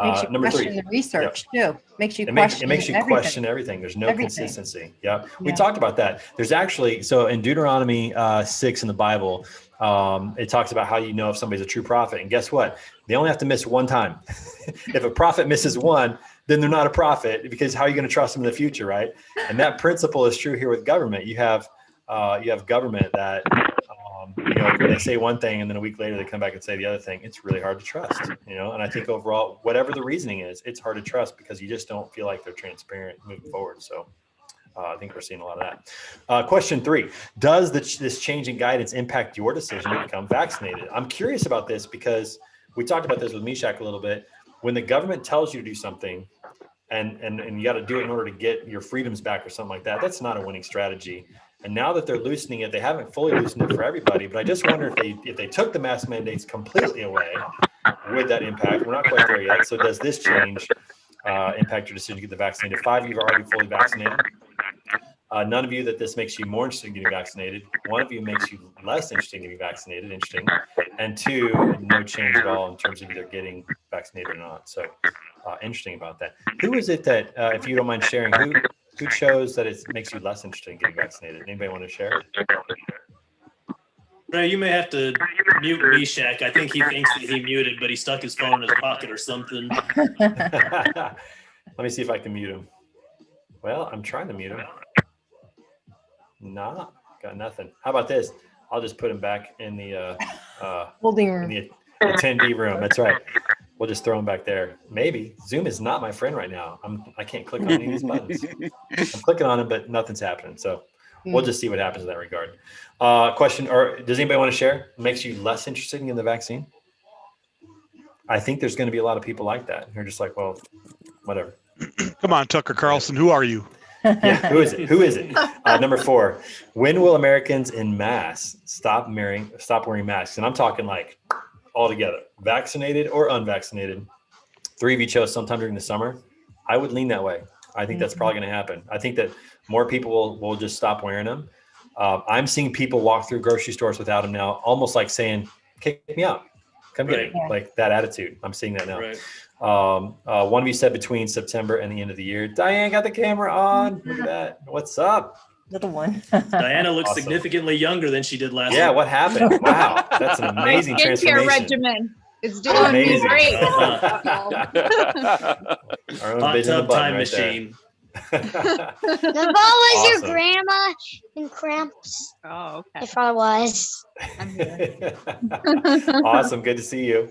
Makes you Number 3. question the research too. Makes you It question makes you everything. question everything. There's no Everything. consistency. Yeah. We Yeah. talked about that. There's actually, so in Deuteronomy 6 in the Bible, it talks about how you know if somebody's a true prophet. And guess what? They only have to miss one time. If a prophet misses one, then they're not a prophet, because how are you going to trust them in the future, right? And that principle is true here with government. You have government that, when they say one thing and then a week later they come back and say the other thing, it's really hard to trust, And I think overall, whatever the reasoning is, it's hard to trust because you just don't feel like they're transparent moving forward. So I think we're seeing a lot of that. Question 3, does this change in guidance impact your decision to become vaccinated? I'm curious about this because we talked about this with Mishak a little bit. When the government tells you to do something and you got to do it in order to get your freedoms back or something like that, that's not a winning strategy. And now that they're loosening it, they haven't fully loosened it for everybody, but I just wonder if they took the mask mandates completely away, would that impact? We're not quite there yet. So does this change impact your decision to get the vaccine? 5 of you are already fully vaccinated. None of you that this makes you more interested in getting vaccinated. 1 of you makes you less interested in getting vaccinated. Interesting. And 2, no change at all in terms of either getting vaccinated or not. So interesting about that. Who is it that, if you don't mind sharing, who chose that it makes you less interested in getting vaccinated? Anybody want to share? Ray, you may have to mute Meshach. I think he thinks that he muted, but he stuck his phone in his pocket or something. Let me see if I can mute him. Well, I'm trying to mute him. Nah, got nothing. How about this? I'll just put him back in the Holding in room. the attendee room. That's right. We'll just throw him back there. Maybe Zoom is not my friend right now. I can't click on any of these buttons. I'm clicking on them, but nothing's happening. So we'll just see what happens in that regard. Question, or does anybody want to share? Makes you less interested in the vaccine? I think there's going to be a lot of people like that. Who are just like, well, whatever. Come on, Tucker Carlson. Who are you? Yeah, who is it? Who is it? Number 4. When will Americans in mass stop wearing masks? And I'm talking like all together, vaccinated or unvaccinated. 3 of you chose sometime during the summer. I would lean that way. I think that's probably going to happen. I think that more people will just stop wearing them. I'm seeing people walk through grocery stores without them now, almost like saying, kick me out. Come get Right. me. Like that attitude. I'm seeing that now. Right. One of you said between September and the end of the year. Diane got the camera on. Look at that. What's up? Little one. Diana looks Awesome. significantly younger than she did last Yeah, week. what happened? Wow, that's an amazing My skincare transformation. regimen is doing Amazing. great. Our own Hot bitch in the tub button time right there. machine. The ball was Awesome. your grandma in cramps. Oh, okay. It probably was. I'm here. Awesome. Good to see you.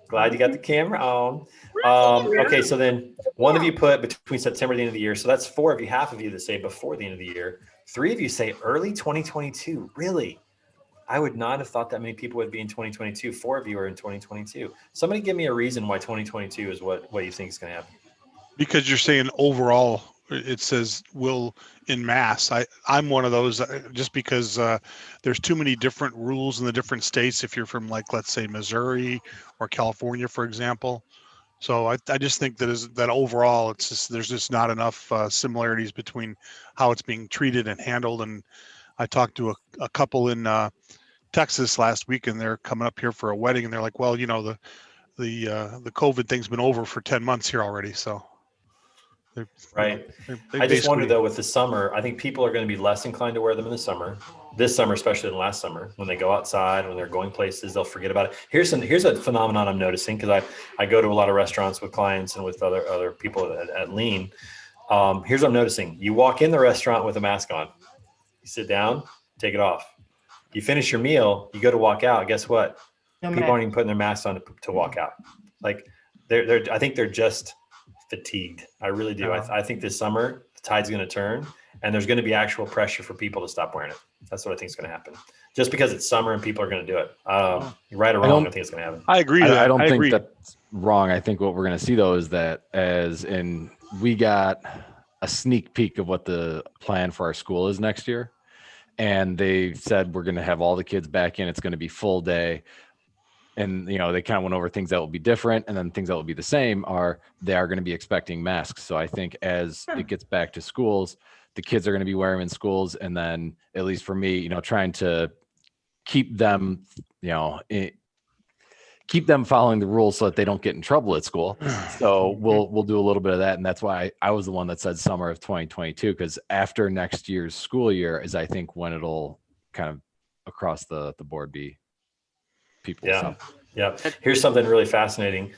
Glad you got the camera on. Okay, so then one of you put between September and the end of the year. So that's 4 of you, half of you that say before the end of the year. 3 of you say early 2022. Really? I would not have thought that many people would be in 2022. 4 of you are in 2022. Somebody give me a reason why 2022 is what you think is going to happen. Because you're saying overall, it says will in mass. I'm one of those just because there's too many different rules in the different states. If you're from like, let's say Missouri or California, for example. So I just think that overall there's just not enough similarities between how it's being treated and handled. And I talked to a couple in Texas last week, and they're coming up here for a wedding, and they're like, well, the COVID thing's been over for 10 months here already. So. Right. They I just wonder basically- though, with the summer, I think people are going to be less inclined to wear them in the summer. This summer, especially than last summer, when they go outside, when they're going places, they'll forget about it. Here's a phenomenon I'm noticing, because I go to a lot of restaurants with clients and with other people at Lean. Here's what I'm noticing: you walk in the restaurant with a mask on, you sit down, take it off. You finish your meal, you go to walk out. Guess what? No People matter. aren't even putting their masks on to walk out. Like I think they're just fatigued. I really do. I think this summer the tide's going to turn, and there's going to be actual pressure for people to stop wearing it. That's what I think is going to happen. Just because it's summer and people are going to do it. Right or wrong, I think it's going to happen. I agree. to that. I don't think agree. that's wrong. I think what we're going to see though is that we got a sneak peek of what the plan for our school is next year. And they said, we're going to have all the kids back in. It's going to be full day. And, they kind of went over things that will be different, and then things that will be the same they are going to be expecting masks. So I think as it gets back to schools, the kids are going to be wearing them in schools. And then at least for me, trying to keep them, keep them following the rules so that they don't get in trouble at school. So we'll do a little bit of that. And that's why I was the one that said summer of 2022, because after next year's school year is, I think, when it'll kind of across the board be people. Yeah. Yeah. Here's something really fascinating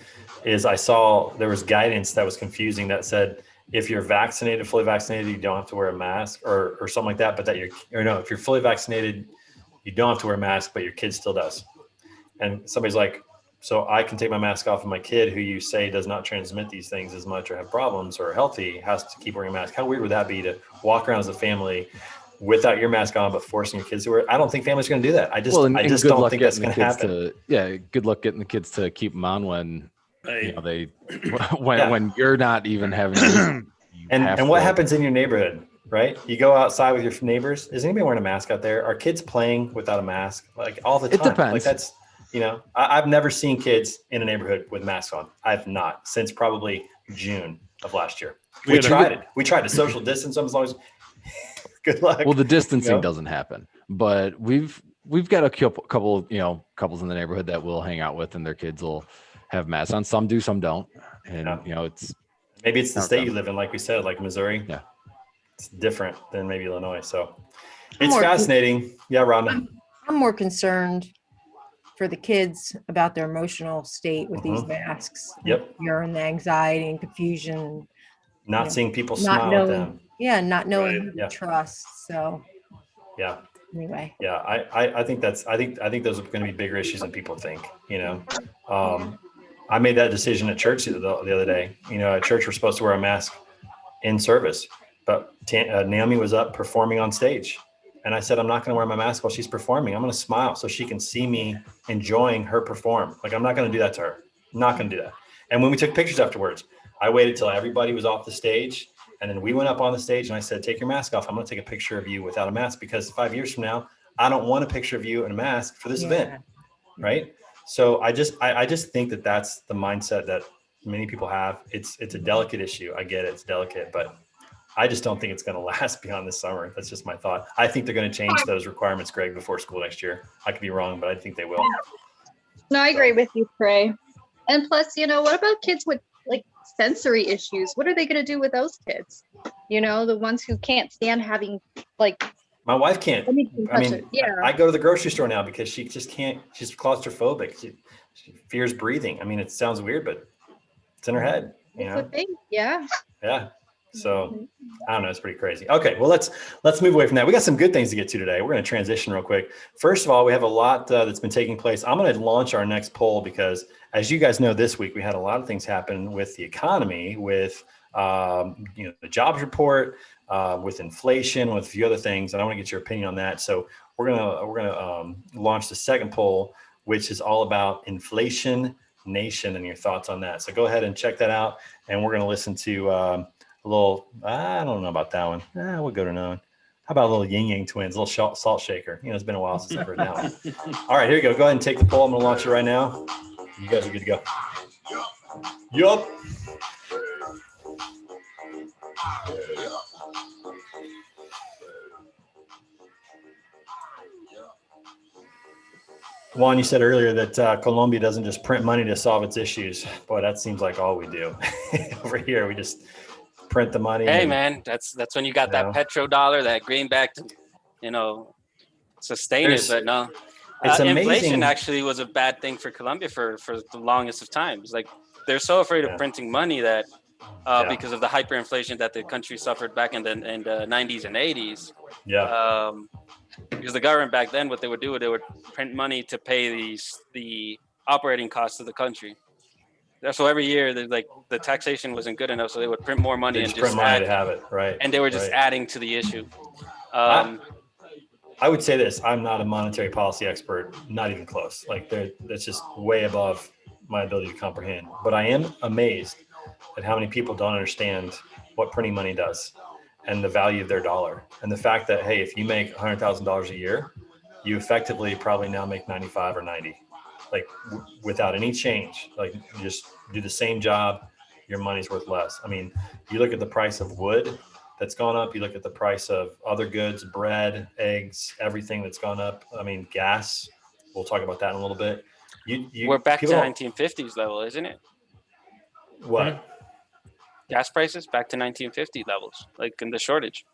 is I saw there was guidance that was confusing that said, if you're vaccinated, fully vaccinated, you don't have to wear a mask or something like that, but if you're fully vaccinated, you don't have to wear a mask, but your kid still does. And somebody's like, so I can take my mask off, and my kid, who you say does not transmit these things as much or have problems or healthy, has to keep wearing a mask. How weird would that be to walk around as a family without your mask on, but forcing your kids to wear it? I don't think families are going to do that. I just good don't luck think that's getting going the to kids happen. good luck getting the kids to keep them on when Right. when you're not even having. And what happens in your neighborhood, right? You go outside with your neighbors. Is anybody wearing a mask out there? Are kids playing without a mask like all the time? It depends. Like that's, I've never seen kids in a neighborhood with masks on. I've not since probably June of last year. We tried it. We tried to social distance them as long as. Good luck. Well, the distancing doesn't happen, but we've got a couple, couples in the neighborhood that we'll hang out with, and their kids will have masks on. Some do, some don't, and it's maybe it's the state you live in, like we said, like Missouri. Yeah, it's different than maybe Illinois. So it's fascinating. Yeah, Rhonda. I'm more concerned for the kids about their emotional state with these masks. Yep. You're in the anxiety and confusion. Not seeing people Not smile knowing, at them. yeah, not knowing Right. who to Yeah. trust. So Yeah. anyway, Yeah, I think I think those are going to be bigger issues than people think. I made that decision at church the other day. At church we're supposed to wear a mask in service, but Naomi was up performing on stage, and I said I'm not going to wear my mask while she's performing. I'm going to smile so she can see me enjoying her perform. Like I'm not going to do that to her. Not going to do that. And when we took pictures afterwards, I waited till everybody was off the stage. And then we went up on the stage and I said, take your mask off. I'm going to take a picture of you without a mask because 5 years from now, I don't want a picture of you in a mask for this event. Right. So I just think that that's the mindset that many people have. It's a delicate issue. I get it. It's delicate, but I just don't think it's going to last beyond this summer. That's just my thought. I think they're going to change those requirements, Greg, before school next year. I could be wrong, but I think they will. No, I agree with you, Trey. And plus, what about kids with like sensory issues? What are they going to do with those kids? The ones who can't stand having like. My wife can't. I mean, yeah. I go to the grocery store now because she just can't. She's claustrophobic. She fears breathing. I mean, it sounds weird, but it's in her head. It's a thing. Yeah. Yeah. So I don't know. It's pretty crazy. Okay. Well, let's move away from that. We got some good things to get to today. We're going to transition real quick. First of all, we have a lot that's been taking place. I'm going to launch our next poll because, as you guys know, this week we had a lot of things happen with the economy, with the jobs report, with inflation, with a few other things, and I want to get your opinion on that. So we're gonna launch the second poll, which is all about Inflation Nation and your thoughts on that. So go ahead and check that out, and we're gonna listen to a little. I don't know about that one. We'll go to another. How about a little Ying Yang Twins, a little salt shaker? It's been a while since I've heard that one. All right, here you go. Go ahead and take the poll. I'm gonna launch it right now. You guys are good to go. Yup. Juan, you said earlier that Colombia doesn't just print money to solve its issues. Boy, that seems like all we do. Over here, we just print the money. Hey, man, that's when you got that petrodollar, that greenback to, sustain it. But no, it's amazing. Inflation actually was a bad thing for Colombia for the longest of times. Like they're so afraid of printing money that because of the hyperinflation that the country suffered back in the 90s and 80s. Yeah. Because the government back then, what they would do, they would print money to pay the operating costs of the country. So every year, the taxation wasn't good enough, so they would print more money and just add, to have it, right? And they were just adding to the issue. I would say this: I'm not a monetary policy expert, not even close. That's just way above my ability to comprehend. But I am amazed at how many people don't understand what printing money does and the value of their dollar. And the fact that, hey, if you make $100,000 a year, you effectively probably now make 95 or 90, without any change. You just do the same job, your money's worth less. I mean, you look at the price of wood that's gone up, you look at the price of other goods, bread, eggs, everything that's gone up. I mean, gas, we'll talk about that in a little bit. We're back to 1950s level, isn't it? What? Gas prices back to 1950 levels, like in the shortage.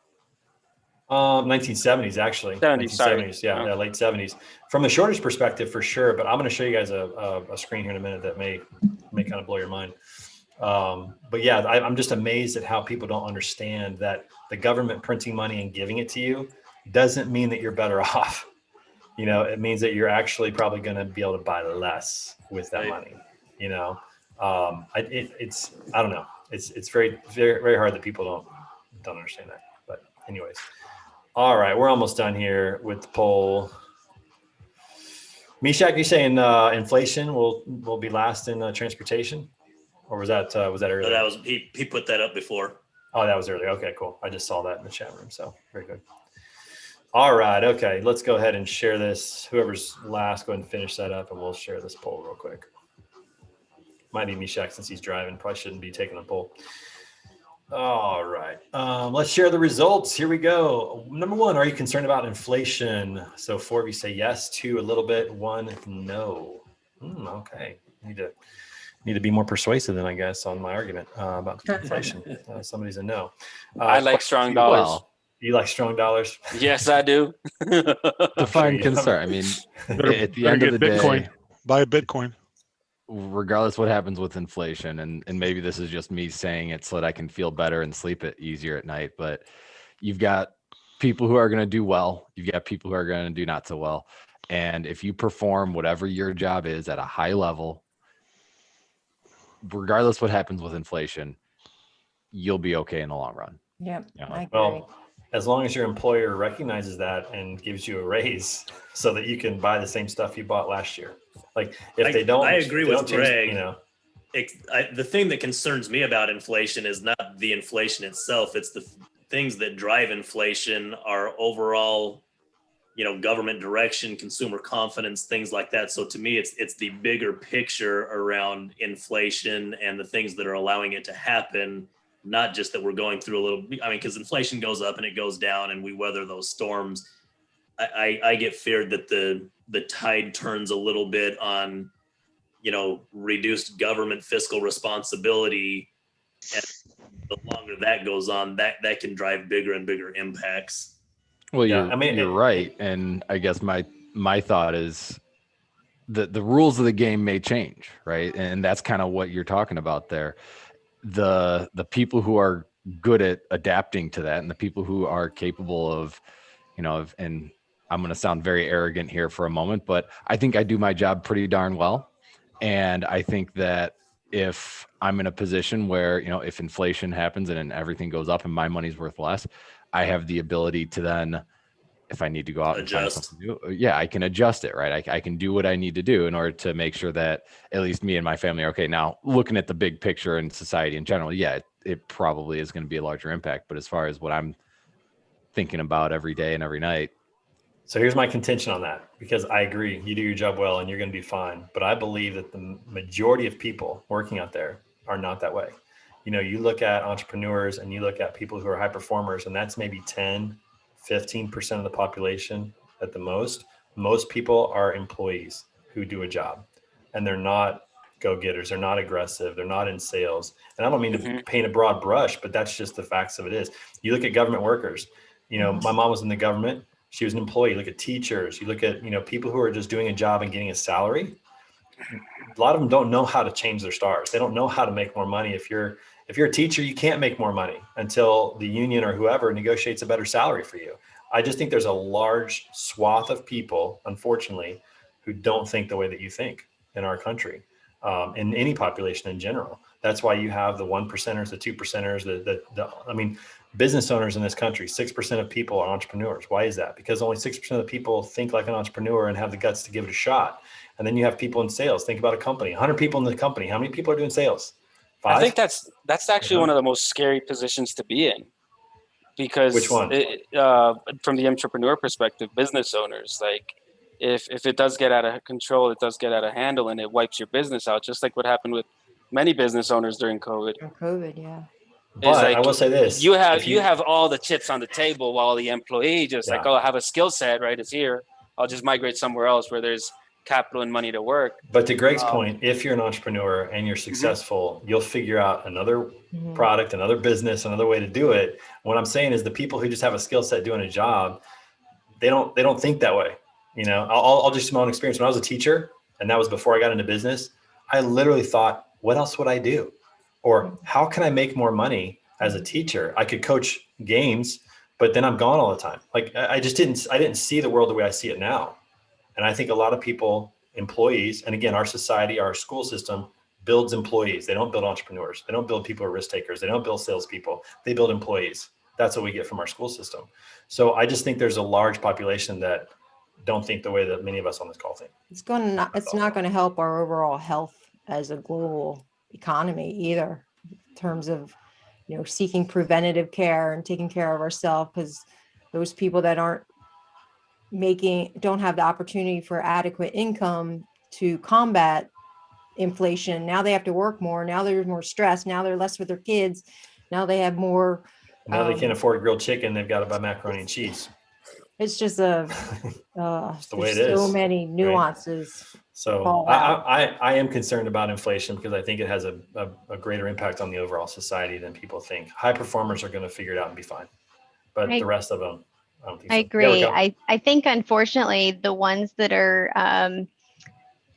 1970s actually. 1970s, yeah, late 70s. From the shortage perspective, for sure. But I'm going to show you guys a screen here in a minute that may kind of blow your mind. But yeah, I'm just amazed at how people don't understand that the government printing money and giving it to you doesn't mean that you're better off. It means that you're actually probably going to be able to buy less with that money. It's I don't know. It's very, very, very hard that people don't understand that. But anyways, all right, we're almost done here with the poll. Mishak, you saying inflation will be last in transportation, or was that earlier? No, that was he put that up before. Oh, that was earlier. Okay, cool. I just saw that in the chat room. So very good. All right. Okay, let's go ahead and share this. Whoever's last, go ahead and finish that up, and we'll share this poll real quick. Might be Mishak since he's driving. Probably shouldn't be taking the poll. All right. Let's share the results. Here we go. Number 1, are you concerned about inflation? So 4 of you say yes, 2 a little bit, 1 no. Okay. Need to be more persuasive than I guess on my argument about inflation. Somebody's a no. I like strong dollars. Well, you like strong dollars? Yes, I do. Define concern. I mean, at the end of the day, buy a Bitcoin. Regardless what happens with inflation, and maybe this is just me saying it so that I can feel better and sleep it easier at night, but you've got people who are going to do well. You've got people who are going to do not so well. And if you perform whatever your job is at a high level, regardless what happens with inflation, you'll be okay in the long run. Yep. Yeah. I agree. Well, as long as your employer recognizes that and gives you a raise so that you can buy the same stuff you bought last year. If they don't, I agree with Greg. the thing that concerns me about inflation is not the inflation itself. It's the things that drive inflation are overall, government direction, consumer confidence, things like that. So to me, it's the bigger picture around inflation and the things that are allowing it to happen. Not just that we're going through a little, because inflation goes up and it goes down and we weather those storms. I get feared that the tide turns a little bit on, reduced government fiscal responsibility. And the longer that goes on, that can drive bigger and bigger impacts. Well, you're right. And I guess my thought is the rules of the game may change, right? And that's kind of what you're talking about there. The people who are good at adapting to that and the people who are capable of, and I'm going to sound very arrogant here for a moment, but I think I do my job pretty darn well. And I think that if I'm in a position where, if inflation happens and everything goes up and my money's worth less, I have the ability to then, if I need to go out and find something new, I can adjust it, right? I can do what I need to do in order to make sure that at least me and my family are okay. Now, looking at the big picture and society in general, it probably is going to be a larger impact. But as far as what I'm thinking about every day and every night. So here's my contention on that, because I agree, you do your job well and you're going to be fine. But I believe that the majority of people working out there are not that way. You look at entrepreneurs and you look at people who are high performers, and that's maybe 10, 15% of the population at the most. Most people are employees who do a job, and they're not go-getters. They're not aggressive. They're not in sales. And I don't mean to paint a broad brush, but that's just the facts of it is. You look at government workers, my mom was in the government. She was an employee. You look at teachers, you look at, people who are just doing a job and getting a salary. A lot of them don't know how to change their stars. They don't know how to make more money. If you're a teacher, you can't make more money until the union or whoever negotiates a better salary for you. I just think there's a large swath of people, unfortunately, who don't think the way that you think in our country, in any population in general. That's why you have the 1%ers, the 2%ers, business owners in this country, 6% of people are entrepreneurs. Why is that? Because only 6% of the people think like an entrepreneur and have the guts to give it a shot. And then you have people in sales. Think about a company, 100 people in the company. How many people are doing sales? 5? I think that's actually one of the most scary positions to be in, because which one? From the entrepreneur perspective, business owners, like if it does get out of control, it does get out of handle and it wipes your business out, just like what happened with many business owners during COVID. Yeah. But I will say this: you have all the chips on the table, while the employee just I have a skill set, right? It's here. I'll just migrate somewhere else where there's capital and money to work. But to Greg's point, if you're an entrepreneur and you're successful, you'll figure out another product, another business, another way to do it. What I'm saying is the people who just have a skill set doing a job, they don't think that way. I'll just my own experience. When I was a teacher, and that was before I got into business, I literally thought, what else would I do? Or how can I make more money as a teacher? I could coach games, but then I'm gone all the time. Like I didn't see the world the way I see it now. And I think a lot of people, employees, and again, our society, our school system builds employees. They don't build entrepreneurs. They don't build people who are risk takers. They don't build salespeople. They build employees. That's what we get from our school system. So I just think there's a large population that don't think the way that many of us on this call think. It's not going to help our overall health as a global economy either, in terms of seeking preventative care and taking care of ourselves, because those people that don't have the opportunity for adequate income to combat inflation, now they have to work more. Now there's more stress. Now they're less with their kids. Now they have more. Now they can't afford grilled chicken. They've got to buy macaroni and cheese. It's just the way it is. So many nuances. Right? So I am concerned about inflation because I think it has a greater impact on the overall society than people think. High performers are going to figure it out and be fine, but the rest of them, I don't think so. I agree. I think unfortunately the ones that are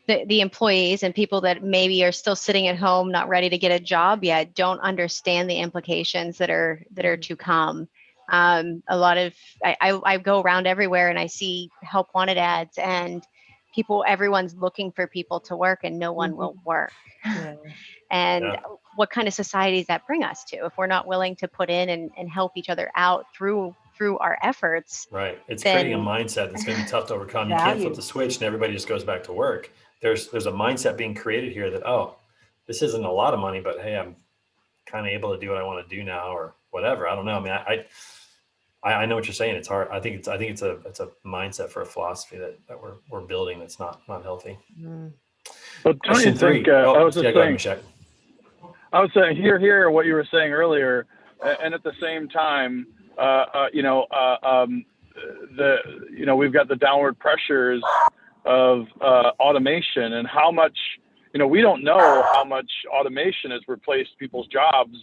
the employees and people that maybe are still sitting at home, not ready to get a job yet, don't understand the implications that are to come. A lot of I go around everywhere and I see help wanted ads, and everyone's looking for people to work and no one will work. What kind of society does that bring us to if we're not willing to put in and help each other out through our efforts? Right. It's creating a mindset that's going to be tough to overcome. You can't flip the switch and everybody just goes back to work. There's a mindset being created here that, this isn't a lot of money, but hey, I'm kind of able to do what I want to do now or whatever. I don't know. I mean, I know what you're saying. It's hard. I think it's a mindset for a philosophy that we're building that's not healthy. But don't you think, I was saying hear what you were saying earlier, and at the same time, we've got the downward pressures of automation and how much, we don't know how much automation has replaced people's jobs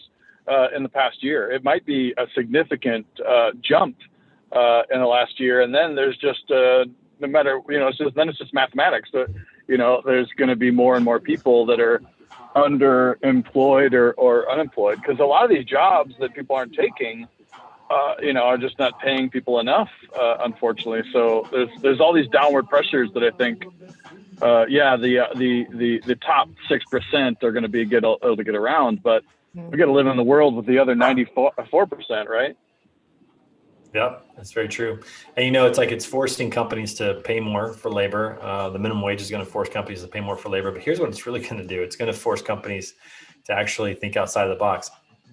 in the past year. It might be a significant jump in the last year, and then there's just no matter it's just mathematics. There's going to be more and more people that are underemployed or unemployed, because a lot of these jobs that people aren't taking, are just not paying people enough, unfortunately. So there's all these downward pressures that I think, the top 6% are going to be able to get around, but we got to live in the world with the other 94%, right? Yep, that's very true. And it's forcing companies to pay more for labor. The minimum wage is going to force companies to pay more for labor. But here's what it's really going to do. It's going to force companies to actually think outside of the box.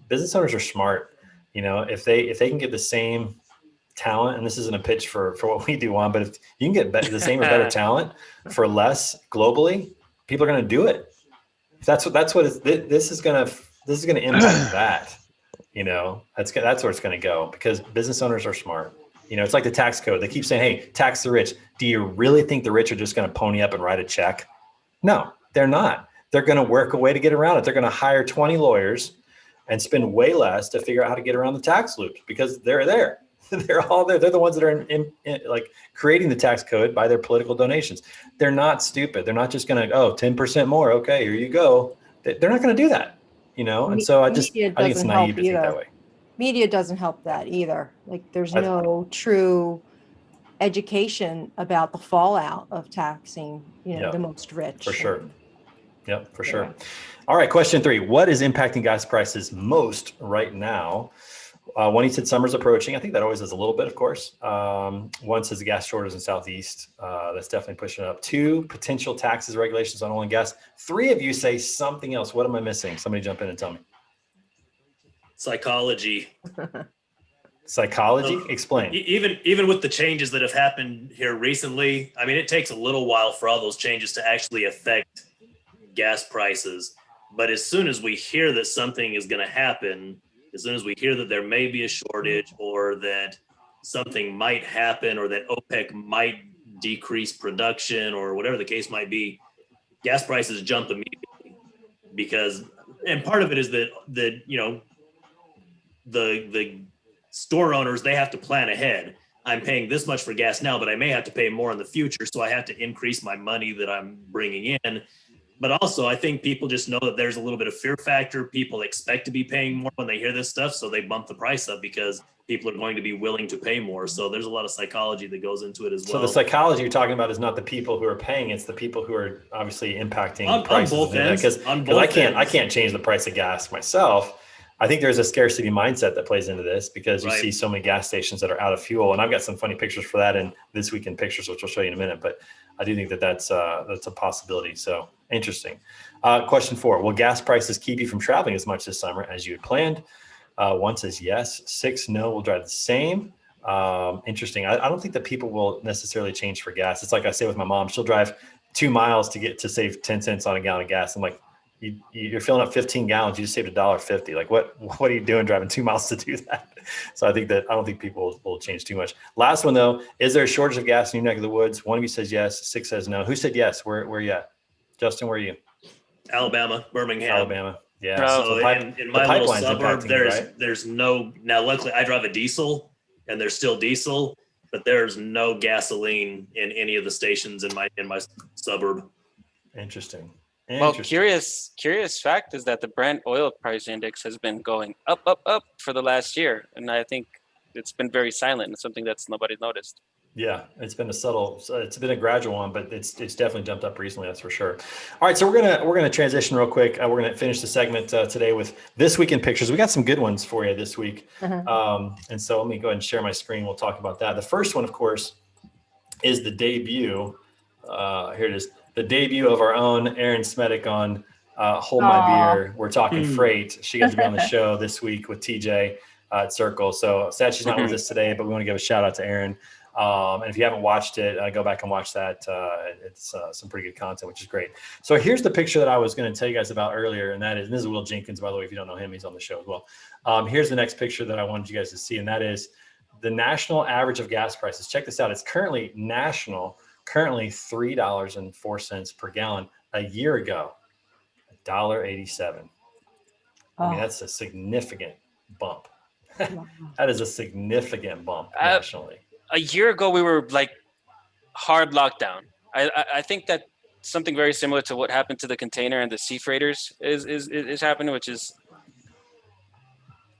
Business owners are smart. If they can get the same talent, and this isn't a pitch for what we do, Juan, but if you can get the same or better talent for less globally, people are going to do it. This is going to impact that. That's where it's going to go, because business owners are smart. It's like the tax code. They keep saying, hey, tax the rich. Do you really think the rich are just going to pony up and write a check? No, they're not. They're going to work a way to get around it. They're going to hire 20 lawyers and spend way less to figure out how to get around the tax loops, because they're there. They're all there. They're the ones that are in creating the tax code by their political donations. They're not stupid. They're not just going to, 10% more. Okay, here you go. They're not going to do that. And so I think it's naive to think that way. Media doesn't help that either. There's no true education about the fallout of taxing, the most rich. For sure. Yep, for sure. All right, question 3. What is impacting gas prices most right now? One, he said summer's approaching. I think that always is a little bit, of course. One says the gas shortage in Southeast. That's definitely pushing it up. 2, potential taxes, regulations on oil and gas. 3 of you say something else. What am I missing? Somebody jump in and tell me. Psychology. Psychology? Explain. Even with the changes that have happened here recently, I mean, it takes a little while for all those changes to actually affect gas prices. But as soon as we hear that something is going to happen, as soon as we hear that there may be a shortage, or that something might happen, or that OPEC might decrease production, or whatever the case might be, gas prices jump immediately. And part of it is that the store owners, they have to plan ahead. I'm paying this much for gas now, but I may have to pay more in the future, so I have to increase my money that I'm bringing in. But also, I think people just know that there's a little bit of fear factor. People expect to be paying more when they hear this stuff, so they bump the price up because people are going to be willing to pay more. So there's a lot of psychology that goes into it as well. So the psychology you're talking about is not the people who are paying; it's the people who are obviously impacting prices. On both ends. Because I can't change the price of gas myself. I think there's a scarcity mindset that plays into this, because you see so many gas stations that are out of fuel, and I've got some funny pictures for that in This Week in Pictures, which I'll show you in a minute. But I do think that's a possibility. So interesting. Question 4: will gas prices keep you from traveling as much this summer as you had planned? 1 says yes. 6, no, we'll drive the same. Interesting. I don't think that people will necessarily change for gas. It's like I say with my mom, she'll drive 2 miles to save 10 cents on a gallon of gas. I'm like, you're filling up 15 gallons, you just saved $1.50. Like what are you doing driving 2 miles to do that? So I don't think people will change too much. Last one though, is there a shortage of gas in your neck of the woods? 1 of you says yes, 6 says no. Who said yes? Where are you at? Justin, where are you? Alabama, Birmingham. Alabama. Yeah. So in my little suburb, there's no, now luckily I drive a diesel and there's still diesel, but there's no gasoline in any of the stations in my suburb. Interesting. Well, curious fact is that the Brent oil price index has been going up for the last year. And I think it's been very silent. It's something that's nobody noticed. Yeah, it's been it's been a gradual one, but it's definitely jumped up recently. That's for sure. All right, so we're gonna transition real quick. We're gonna finish the segment today with This Week in Pictures. We got some good ones for you this week, and so let me go ahead and share my screen. We'll talk about that. The first one, of course, is the debut. Here it is, the debut of our own Aaron Smedic on Hold My Beer. We're talking freight. She got to be on the show this week with TJ at Circle. So sad she's not with us today, but we want to give a shout out to Erin. And if you haven't watched it, go back and watch that. It's some pretty good content, which is great. So here's the picture that I was going to tell you guys about earlier, and this is Will Jenkins, by the way. If you don't know him, he's on the show as well. Here's the next picture that I wanted you guys to see, and that is the national average of gas prices. Check this out. It's currently $3.04 per gallon. A year ago, $1.87. I mean, that's a significant bump. That is a significant bump nationally. A year ago, we were like hard lockdown. I think that something very similar to what happened to the container and the sea freighters is happening, which is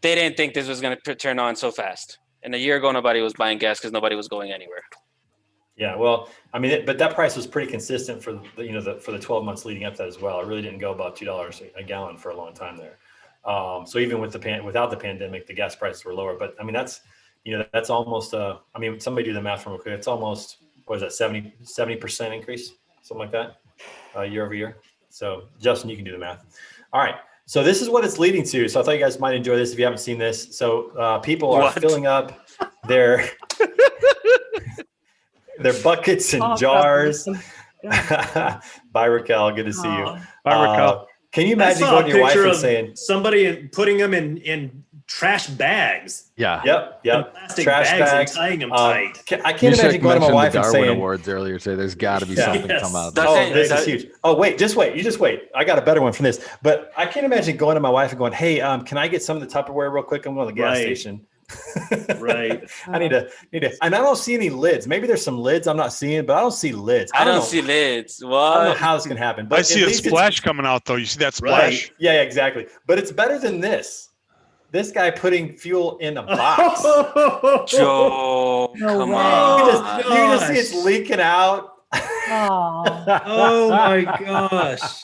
they didn't think this was going to turn on so fast. And a year ago, nobody was buying gas because nobody was going anywhere. Yeah, well, I mean, but that price was pretty consistent for for the 12 months leading up to that as well. It really didn't go above $2 a gallon for a long time there. So even with without the pandemic, the gas prices were lower. But I mean, that's almost I mean, somebody do the math real quick. It's almost, what is that, 70% increase, something like that, year over year. So Justin, you can do the math. All right. So this is what it's leading to. So I thought you guys might enjoy this if you haven't seen this. So people are filling up their buckets and jars. Bye, Raquel. Good to see you. Bye, Raquel. Can you imagine going to your wife and saying somebody putting them in trash bags? Yeah. Yep. Plastic Trash bags and tying them tight. I can't imagine going to my wife and saying awards earlier today. There's got to be something come out of this. Oh, this is huge. Oh, wait, just wait. You just wait. I got a better one from this. But I can't imagine going to my wife and going, "Hey, can I get some of the Tupperware real quick? I'm going to the gas station." Right. I need to, and I don't see any lids. Maybe there's some lids I'm not seeing, but I don't see lids. I don't see lids. What? I don't know how this can happen. But I see a splash coming out though. You see that splash? Right. Yeah, exactly. But it's better than this. This guy putting fuel in a box. Joe, come on. You can just see it's leaking out. Oh my gosh.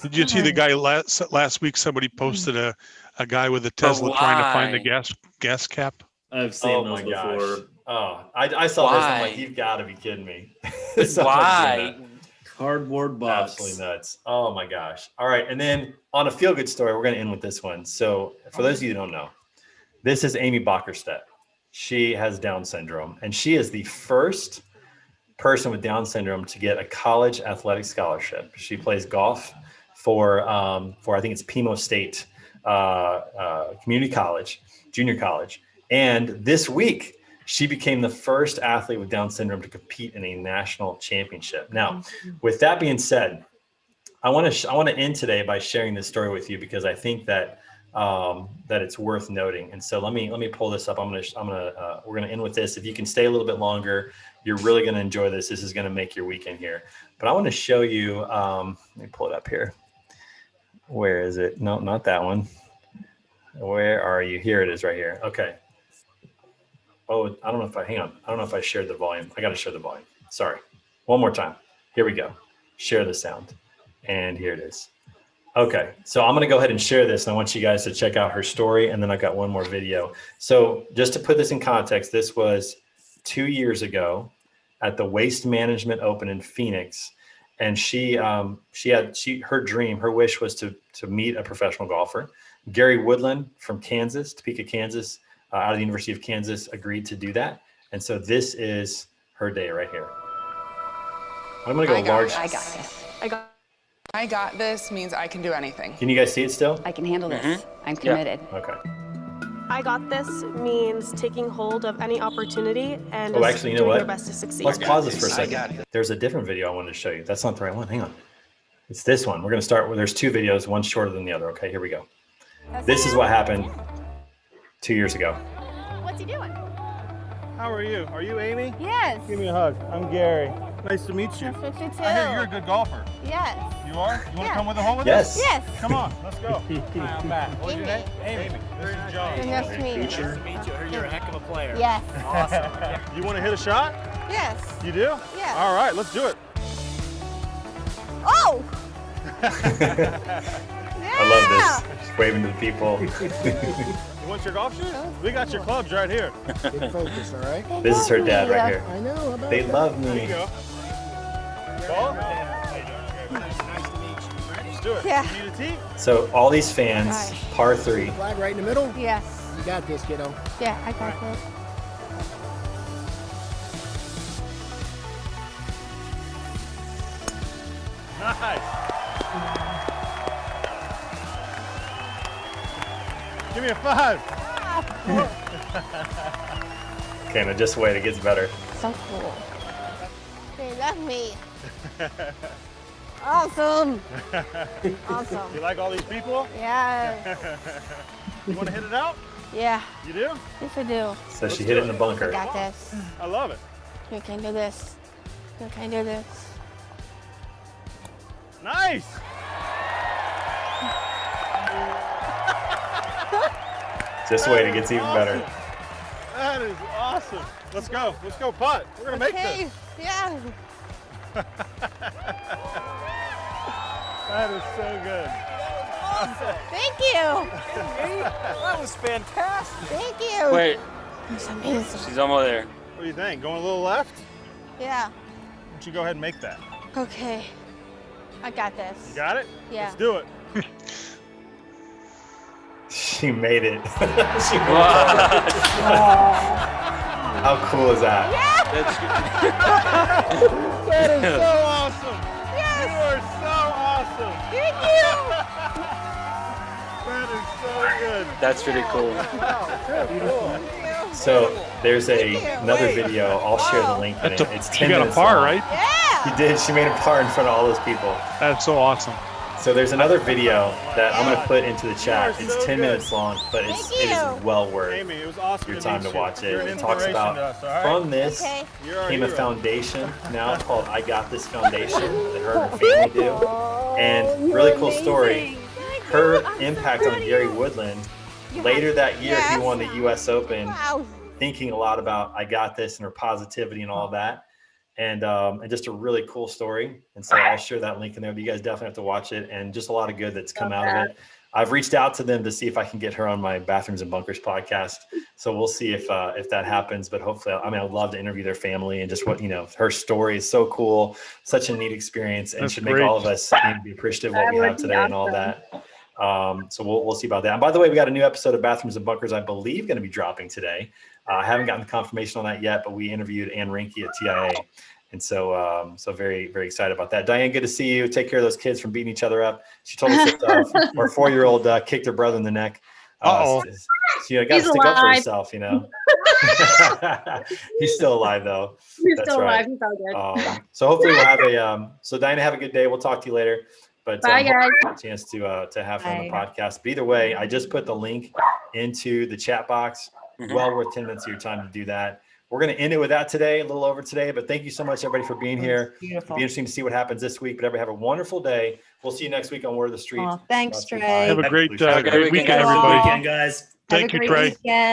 Did you see the guy last week? Somebody posted a guy with a Tesla trying to find the gas cap. I've seen those before. Oh, I saw this. I'm like, you've got to be kidding me. Why? Cardboard box. Absolutely nuts. Oh my gosh. All right. And then on a feel good story, we're going to end with this one. So for those of you who don't know, this is Amy Bockerstedt. She has Down syndrome, and she is the first person with Down syndrome to get a college athletic scholarship. She plays golf for I think it's Pimo State Community College, junior college. And this week, she became the first athlete with Down syndrome to compete in a national championship. Now, with that being said, I want to end today by sharing this story with you because I think that that it's worth noting. And so let me pull this up. we're gonna end with this. If you can stay a little bit longer, you're really gonna enjoy this. This is gonna make your weekend here. But I want to show you. Let me pull it up here. Where is it? No, not that one. Where are you? Here it is, right here. Okay. Oh, I don't know if I shared the volume. I got to share the volume. Sorry. One more time. Here we go. Share the sound. And here it is. Okay. So I'm going to go ahead and share this. And I want you guys to check out her story. And then I've got one more video. So just to put this in context, this was 2 years ago at the Waste Management Open in Phoenix. And her dream, her wish was to meet a professional golfer. Gary Woodland from Kansas, Topeka, Kansas, out of the University of Kansas, agreed to do that. And so this is her day right here. I'm going to go large. I got this means I can do anything. Can you guys see it still? I can handle this. I'm committed. Yeah. Okay. I got this means taking hold of any opportunity and actually, you know doing what? your best to succeed. Let's pause this for a second. There's a different video I wanted to show you. That's not the right one. Hang on. It's this one. We're going to start with, there's two videos, one shorter than the other. Okay, here we go. This is what happened 2 years ago. What's he doing? How are you? Are you Amy? Yes. Give me a hug. I'm Gary. Nice to meet you. Nice to meet you too. I hear you're a good golfer. Yes. You are? You want to come with home with us? Yes. Come on, let's go. Hi, I'm back. What's your name? Amy. Very nice Joe. Nice to meet you. Nice to meet you. I heard you're a heck of a player. Yes. Awesome. You want to hit a shot? Yes. You do? Yeah. All right, let's do it. Oh! I love this. Just waving to the people. You want your golf shoes? We got your clubs right here. Big focus, all right? This is her dad right here. I know. They love me. There you go. Ball? Nice to meet you. Ready? do it. Yeah. You need a tee? So all these fans, Alright. par 3. Flag right in the middle? Yes. You got this, kiddo. Yeah, I got this. Nice. Give me a 5. Okay, now just wait, it gets better. So cool. They love me. Awesome. Awesome. You like all these people? Yeah. You want to hit it out? Yeah. You do? Yes, I do. So she hit it in the bunker. I got this. I love it. You can do this. You can do this. Nice. Just wait, it gets even better. That is awesome. Let's go. Let's go putt. We're going to make Okay. this. Yeah. That is so good. Awesome. Thank you. That was fantastic. Thank you. Wait, That's amazing. she's almost there. What do you think? Going a little left? Yeah. Why don't you go ahead and make that? Okay. I got this. You got it? Yeah. Let's do it. She made it. She made Wow. it. How cool is that? That's That is so awesome. Yes. You are so awesome. Thank you. That is so good. That's pretty cool. Cool. So there's another video. I'll share the link in it. It's 10 You got a minutes par, long. right? Yeah. She did. She made a par in front of all those people. That's so awesome. So there's another video that I'm gonna put into the chat. You are It's so 10 good. minutes long, but it Thank is you. well worth Amy, it was awesome your to time meet to you. watch You're it. an It talks inspiration about to us, all right? from this Okay. You're our came a hero. foundation now called I Got This Foundation that her and her family do. And really cool story. Her impact on Gary Woodland. Later that year, he won the U.S. Open, Wow. thinking a lot about I got this and her positivity and all that. And just a really cool story. And so I'll share that link in there. But you guys definitely have to watch it, and just a lot of good that's come out of it. I've reached out to them to see if I can get her on my Bathrooms and Bunkers podcast. So we'll see if that happens. But hopefully, I mean, I'd love to interview their family and just what, her story is so cool, such a neat experience, and That's should make great. all of us be appreciative of what That we would have be today and all that. So we'll see about that. And by the way, we got a new episode of Bathrooms and Bunkers, I believe, going to be dropping today. I haven't gotten the confirmation on that yet, but we interviewed Ann Rinke at TIA. And so, very, very excited about that. Diane, good to see you. Take care of those kids from beating each other up. She told us that our 4-year-old kicked her brother in the neck. Uh-oh. So, got to He's stick up for alive. yourself, He's still alive, though. He's That's still right. alive. He's all good. So hopefully we'll have so Diana, have a good day. We'll talk to you later. But Bye, hopefully guys. we'll have a chance to have her on the podcast. But either way, I just put the link into the chat box. Well worth 10 minutes of your time to do that. We're going to end it with that today, a little over today, but thank you so much, everybody, for being here. Beautiful. It'll be interesting to see what happens this week, but everybody have a wonderful day. We'll see you next week on Word of the Street. Aw, thanks, Brought to you Trey. by Have a great, Blue Shirt. Have a great weekend, weekend, everybody. Weekend, guys. Thank Have a you, great Trey. weekend.